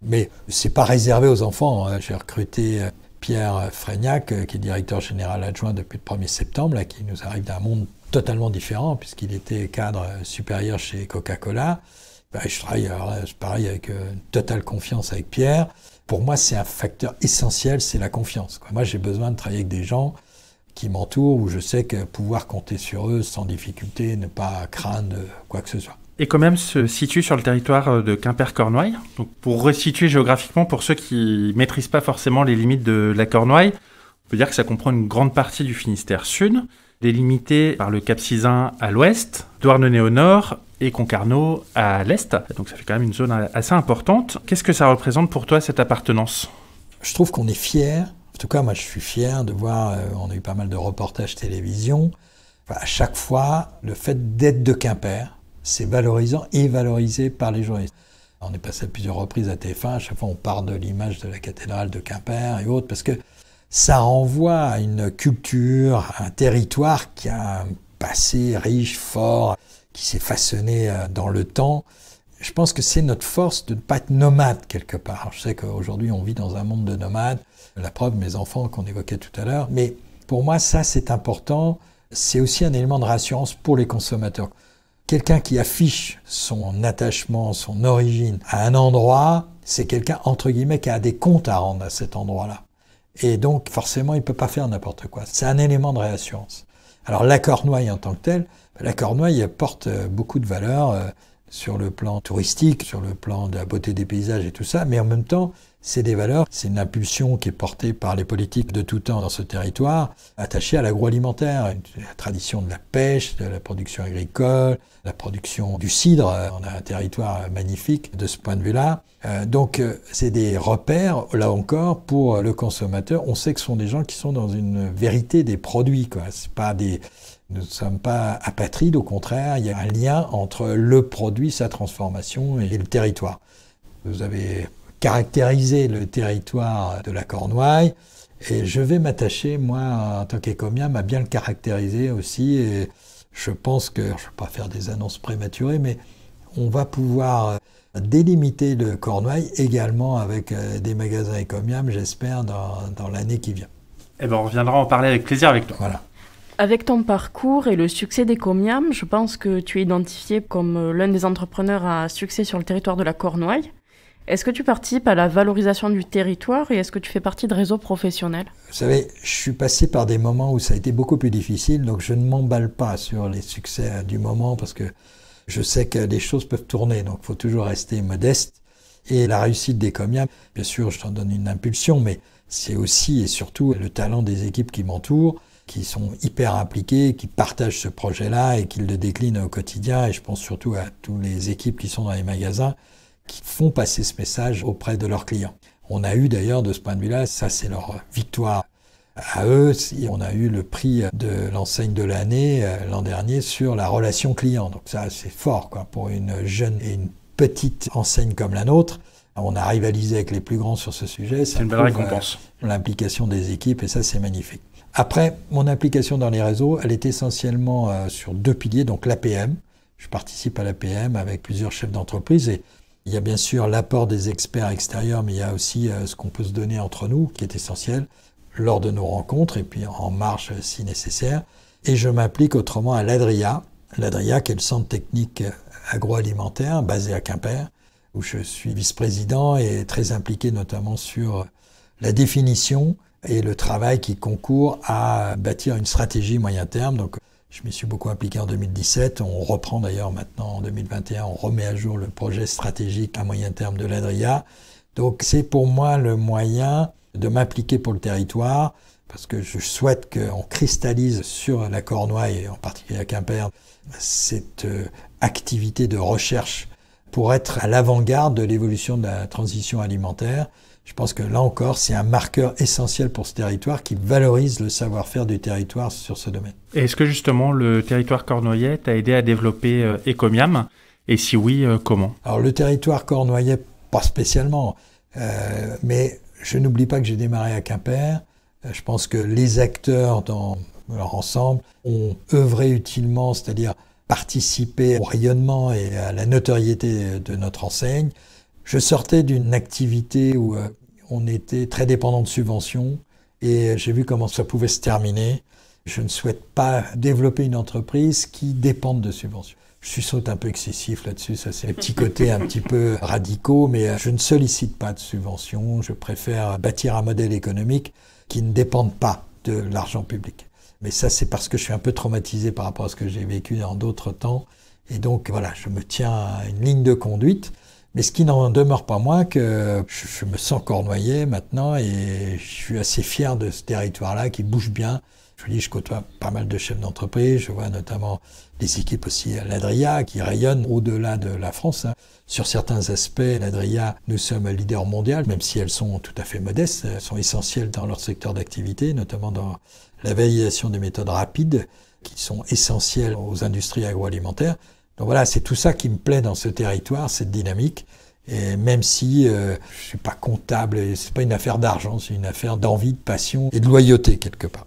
Mais c'est pas réservé aux enfants. J'ai recruté Pierre Frégnac, qui est directeur général adjoint depuis le 1er septembre, là, qui nous arrive d'un monde totalement différent, puisqu'il était cadre supérieur chez Coca-Cola. Je travaille, pareil, avec une totale confiance avec Pierre. Pour moi, c'est un facteur essentiel, c'est la confiance, quoi. Moi, j'ai besoin de travailler avec des gens qui m'entourent, où je sais que pouvoir compter sur eux sans difficulté, ne pas craindre quoi que ce soit. Ecomiam se situe sur le territoire de Quimper-Cornouailles. Donc, pour resituer géographiquement, pour ceux qui ne maîtrisent pas forcément les limites de la Cornouaille, on peut dire que ça comprend une grande partie du Finistère Sud, délimité par le Cap Sizun à l'ouest, Douarnenez au nord et Concarneau à l'est. Donc ça fait quand même une zone assez importante. Qu'est-ce que ça représente pour toi, cette appartenance ? Je trouve qu'on est fiers. En tout cas, moi, je suis fier de voir, on a eu pas mal de reportages télévision. Enfin, à chaque fois, le fait d'être de Quimper, c'est valorisant et valorisé par les journalistes. On est passé à plusieurs reprises à TF1, à chaque fois on part de l'image de la cathédrale de Quimper et autres, parce que ça renvoie à une culture, à un territoire qui a un passé riche, fort, qui s'est façonné dans le temps. Je pense que c'est notre force de ne pas être nomade quelque part. Je sais qu'aujourd'hui on vit dans un monde de nomades, la preuve, mes enfants qu'on évoquait tout à l'heure, mais pour moi ça c'est important, c'est aussi un élément de rassurance pour les consommateurs. Quelqu'un qui affiche son attachement, son origine à un endroit, c'est quelqu'un, entre guillemets, qui a des comptes à rendre à cet endroit-là. Et donc, forcément, il ne peut pas faire n'importe quoi. C'est un élément de réassurance. Alors, la Cornouaille en tant que telle, la Cornouaille apporte beaucoup de valeur sur le plan touristique, sur le plan de la beauté des paysages et tout ça, mais en même temps, c'est des valeurs, c'est une impulsion qui est portée par les politiques de tout temps dans ce territoire, attachée à l'agroalimentaire, la tradition de la pêche, de la production agricole, la production du cidre. On a un territoire magnifique de ce point de vue-là. Donc, c'est des repères, là encore, pour le consommateur. On sait que ce sont des gens qui sont dans une vérité des produits, quoi. C'est pas des... Nous ne sommes pas apatrides, au contraire, il y a un lien entre le produit, sa transformation et le territoire. Vous avez caractérisé le territoire de la Cornouaille et je vais m'attacher, moi, en tant qu'Ecomiam, à bien le caractériser aussi. Et je pense que, je ne vais pas faire des annonces prématurées, mais on va pouvoir délimiter le Cornouaille également avec des magasins Ecomiam, j'espère, dans l'année qui vient. Eh ben, on reviendra en parler avec plaisir avec toi. Voilà. Avec ton parcours et le succès d'Ecomiam, je pense que tu es identifié comme l'un des entrepreneurs à succès sur le territoire de la Cornouaille. Est-ce que tu participes à la valorisation du territoire et est-ce que tu fais partie de réseaux professionnels? Vous savez, je suis passé par des moments où ça a été beaucoup plus difficile, donc je ne m'emballe pas sur les succès du moment parce que je sais que les choses peuvent tourner, donc il faut toujours rester modeste. Et la réussite d'Ecomiam, bien sûr, je t'en donne une impulsion, mais c'est aussi et surtout le talent des équipes qui m'entourent, qui sont hyper impliqués, qui partagent ce projet-là et qui le déclinent au quotidien. Et je pense surtout à toutes les équipes qui sont dans les magasins, qui font passer ce message auprès de leurs clients. On a eu d'ailleurs, de ce point de vue-là, ça c'est leur victoire à eux. On a eu le prix de l'enseigne de l'année l'an dernier sur la relation client. Donc ça c'est fort quoi, pour une jeune et une petite enseigne comme la nôtre. On a rivalisé avec les plus grands sur ce sujet. C'est une belle récompense. L'implication des équipes et ça c'est magnifique. Après, mon implication dans les réseaux, elle est essentiellement sur 2 piliers, donc l'APM. Je participe à l'APM avec plusieurs chefs d'entreprise et il y a bien sûr l'apport des experts extérieurs, mais il y a aussi ce qu'on peut se donner entre nous, qui est essentiel, lors de nos rencontres et puis en marge si nécessaire. Et je m'implique autrement à l'ADRIA. L'ADRIA, qui est le centre technique agroalimentaire basé à Quimper, où je suis vice-président et très impliqué notamment sur la définition et le travail qui concourt à bâtir une stratégie moyen terme. Donc, je m'y suis beaucoup impliqué en 2017. On reprend d'ailleurs maintenant en 2021, on remet à jour le projet stratégique à moyen terme de l'ADRIA. Donc, c'est pour moi le moyen de m'impliquer pour le territoire parce que je souhaite qu'on cristallise sur la Cornouaille et en particulier à Quimper cette activité de recherche pour être à l'avant-garde de l'évolution de la transition alimentaire. Je pense que là encore, c'est un marqueur essentiel pour ce territoire qui valorise le savoir-faire du territoire sur ce domaine. Et est-ce que justement le territoire cornouaillais t'a aidé à développer Ecomiam? Et si oui, comment? Alors le territoire cornouaillais, pas spécialement, mais je n'oublie pas que j'ai démarré à Quimper. Je pense que les acteurs dans leur ensemble ont œuvré utilement, c'est-à-dire participé au rayonnement et à la notoriété de notre enseigne. Je sortais d'une activité où on était très dépendant de subventions et j'ai vu comment ça pouvait se terminer. Je ne souhaite pas développer une entreprise qui dépende de subventions. Je suis saute un peu excessif là-dessus, ça c'est les petits côtés un petit peu radicaux, mais je ne sollicite pas de subventions. Je préfère bâtir un modèle économique qui ne dépende pas de l'argent public. Mais ça c'est parce que je suis un peu traumatisé par rapport à ce que j'ai vécu dans d'autres temps. Et donc voilà, je me tiens à une ligne de conduite. Mais ce qui n'en demeure pas moins que je me sens cornouaillais maintenant et je suis assez fier de ce territoire-là qui bouge bien. Je vous dis, je côtoie pas mal de chefs d'entreprise, je vois notamment des équipes aussi à l'ADRIA qui rayonnent au-delà de la France. Sur certains aspects, l'ADRIA, nous sommes leader mondial, même si elles sont tout à fait modestes, elles sont essentielles dans leur secteur d'activité, notamment dans la validation des méthodes rapides qui sont essentielles aux industries agroalimentaires. Donc voilà, c'est tout ça qui me plaît dans ce territoire, cette dynamique. Et même si je suis pas comptable, et c'est pas une affaire d'argent, c'est une affaire d'envie, de passion et de loyauté quelque part.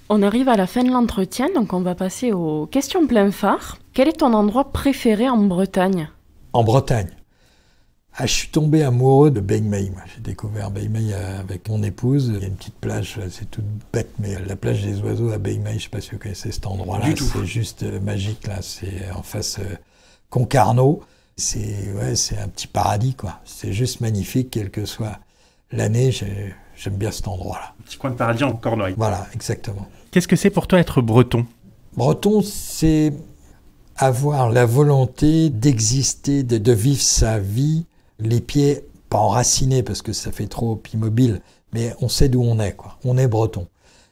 On arrive à la fin de l'entretien, donc on va passer aux questions plein phare. Quel est ton endroit préféré en Bretagne? En Bretagne, je suis tombé amoureux de Beigmeil. J'ai découvert Beigmeil avec mon épouse. Il y a une petite plage, c'est toute bête, mais la plage des oiseaux à Beigmeil, je ne sais pas si vous connaissez cet endroit-là. C'est juste magique, là. C'est en face Concarneau. C'est un petit paradis, quoi. C'est juste magnifique, quelle que soit l'année. J'aime bien cet endroit-là. Un petit coin de paradis en Cornouaille. Voilà, exactement. Qu'est-ce que c'est pour toi être breton? Breton, c'est avoir la volonté d'exister, de vivre sa vie, les pieds pas enracinés parce que ça fait trop immobile, mais on sait d'où on est, quoi. On est breton.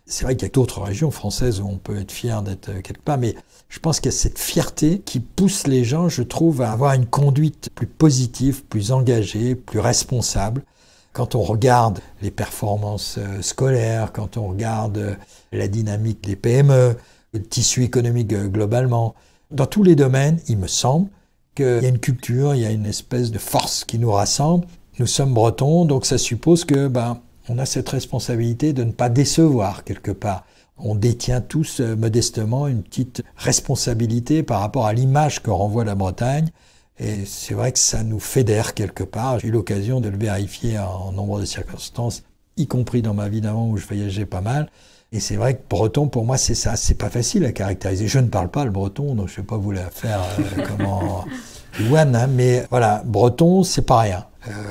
C'est vrai qu'il y a d'autres régions françaises où on peut être fier d'être quelque part, mais je pense qu'il y a cette fierté qui pousse les gens, je trouve, à avoir une conduite plus positive, plus engagée, plus responsable. Quand on regarde les performances scolaires, quand on regarde la dynamique des PME, le tissu économique globalement, dans tous les domaines, il me semble qu'il y a une culture, il y a une espèce de force qui nous rassemble. Nous sommes bretons, donc ça suppose que on a cette responsabilité de ne pas décevoir quelque part. On détient tous modestement une petite responsabilité par rapport à l'image que renvoie la Bretagne. Et c'est vrai que ça nous fédère quelque part. J'ai eu l'occasion de le vérifier en nombre de circonstances, y compris dans ma vie d'avant où je voyageais pas mal. Et c'est vrai que breton, pour moi, c'est ça. C'est pas facile à caractériser. Je ne parle pas le breton, donc je ne vais pas vous la faire comment One, hein, mais voilà, breton, c'est pas rien.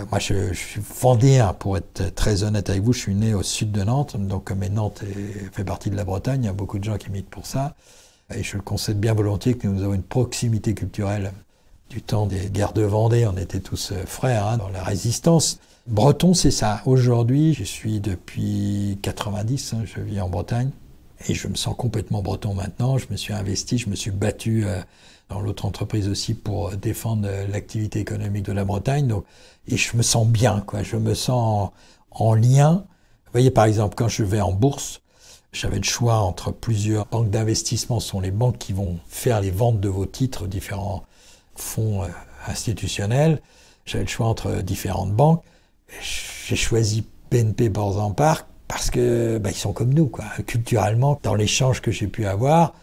Moi, je suis vendéen, pour être très honnête avec vous. Je suis né au sud de Nantes, donc comme Nantes fait partie de la Bretagne, il y a beaucoup de gens qui militent pour ça. Et je le concède bien volontiers que nous avons une proximité culturelle du temps des guerres de Vendée. On était tous frères hein, dans la résistance. Breton, c'est ça. Aujourd'hui, je suis depuis 90, hein, je vis en Bretagne. Et je me sens complètement breton maintenant. Je me suis investi, je me suis battu dans l'autre entreprise aussi pour défendre l'activité économique de la Bretagne. Donc, et je me sens bien, quoi. Je me sens en lien. Vous voyez, par exemple, quand je vais en bourse, j'avais le choix entre plusieurs banques d'investissement. Ce sont les banques qui vont faire les ventes de vos titres, différents fonds institutionnels. J'avais le choix entre différentes banques. J'ai choisi BNP Paribas parce que ils sont comme nous, quoi. Culturellement, dans l'échange que j'ai pu avoir,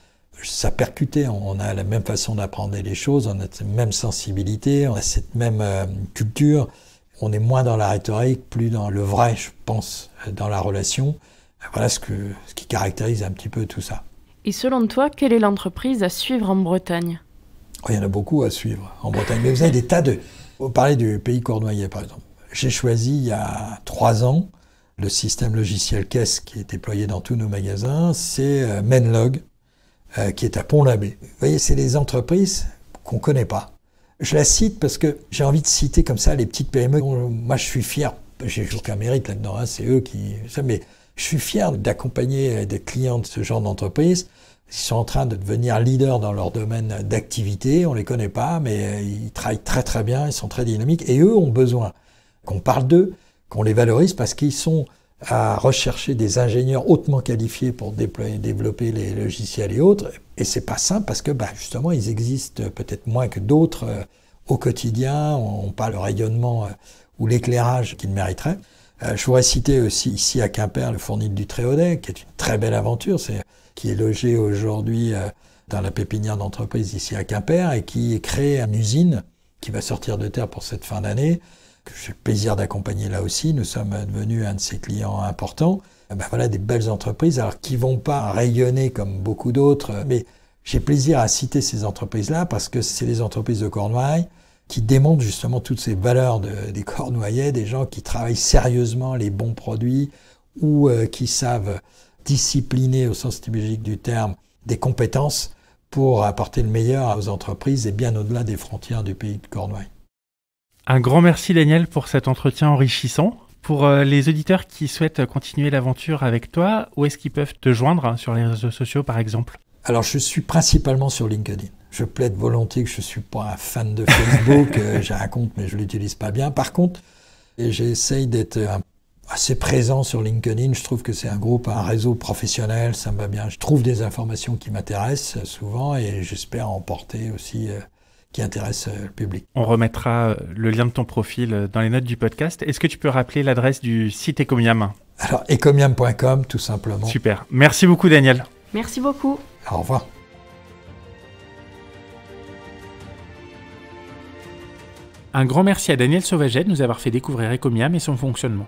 ça percutait. On a la même façon d'apprendre les choses, on a cette même sensibilité, on a cette même culture. On est moins dans la rhétorique, plus dans le vrai, je pense, dans la relation. Voilà ce qui caractérise un petit peu tout ça. Et selon toi, quelle est l'entreprise à suivre en Bretagne ? Il y en a beaucoup à suivre en Bretagne. Mais vous avez des tas de... Vous parlez du pays cornouaillais, par exemple. J'ai choisi, il y a 3 ans, le système logiciel Caisse qui est déployé dans tous nos magasins. C'est Menlog, qui est à Pont-l'Abbé. Vous voyez, c'est des entreprises qu'on ne connaît pas. Je la cite parce que j'ai envie de citer comme ça les petites PME. Moi, je suis fier. J'ai aucun mérite là-dedans, hein, c'est eux qui... Mais je suis fier d'accompagner des clients de ce genre d'entreprise. Ils sont en train de devenir leaders dans leur domaine d'activité. On ne les connaît pas, mais ils travaillent très très bien, ils sont très dynamiques. Et eux ont besoin qu'on parle d'eux, qu'on les valorise parce qu'ils sont à rechercher des ingénieurs hautement qualifiés pour développer les logiciels et autres. Et c'est pas simple parce que justement, ils existent peut-être moins que d'autres au quotidien. On parle le rayonnement ou l'éclairage qu'ils mériteraient. Je voudrais citer aussi ici à Quimper le Fournil du Tréaudet, qui est une très belle aventure, qui est logé aujourd'hui dans la pépinière d'entreprise ici à Quimper et qui crée une usine qui va sortir de terre pour cette fin d'année, que j'ai le plaisir d'accompagner là aussi. Nous sommes devenus un de ses clients importants. Voilà des belles entreprises, alors qui vont pas rayonner comme beaucoup d'autres, mais j'ai plaisir à citer ces entreprises-là parce que c'est les entreprises de Cornouailles qui démontrent justement toutes ces valeurs des Cornouaillais, des gens qui travaillent sérieusement les bons produits ou qui savent discipliner au sens étymologique du terme des compétences pour apporter le meilleur aux entreprises et bien au-delà des frontières du pays de Cornouailles. Un grand merci Daniel pour cet entretien enrichissant. Pour les auditeurs qui souhaitent continuer l'aventure avec toi, où est-ce qu'ils peuvent te joindre sur les réseaux sociaux par exemple ? Alors je suis principalement sur LinkedIn. Je plaide volontiers que je ne suis pas un fan de Facebook. J'ai un compte mais je ne l'utilise pas bien. Par contre, j'essaye d'être assez présent sur LinkedIn. Je trouve que c'est un réseau professionnel, ça me va bien. Je trouve des informations qui m'intéressent souvent et j'espère en porter aussi qui intéressent le public. On remettra le lien de ton profil dans les notes du podcast. Est-ce que tu peux rappeler l'adresse du site Ecomiam ? Alors, ecomiam.com, tout simplement. Super. Merci beaucoup, Daniel. Merci beaucoup. Au revoir. Un grand merci à Daniel Sauvaget de nous avoir fait découvrir Ecomiam et son fonctionnement.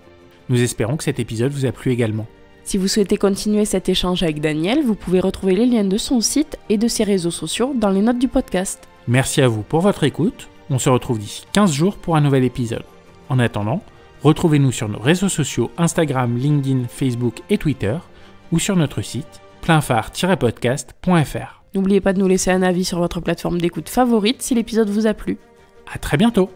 Nous espérons que cet épisode vous a plu également. Si vous souhaitez continuer cet échange avec Daniel, vous pouvez retrouver les liens de son site et de ses réseaux sociaux dans les notes du podcast. Merci à vous pour votre écoute. On se retrouve d'ici 15 jours pour un nouvel épisode. En attendant, retrouvez-nous sur nos réseaux sociaux Instagram, LinkedIn, Facebook et Twitter ou sur notre site pleinphare-podcast.fr. N'oubliez pas de nous laisser un avis sur votre plateforme d'écoute favorite si l'épisode vous a plu. À très bientôt!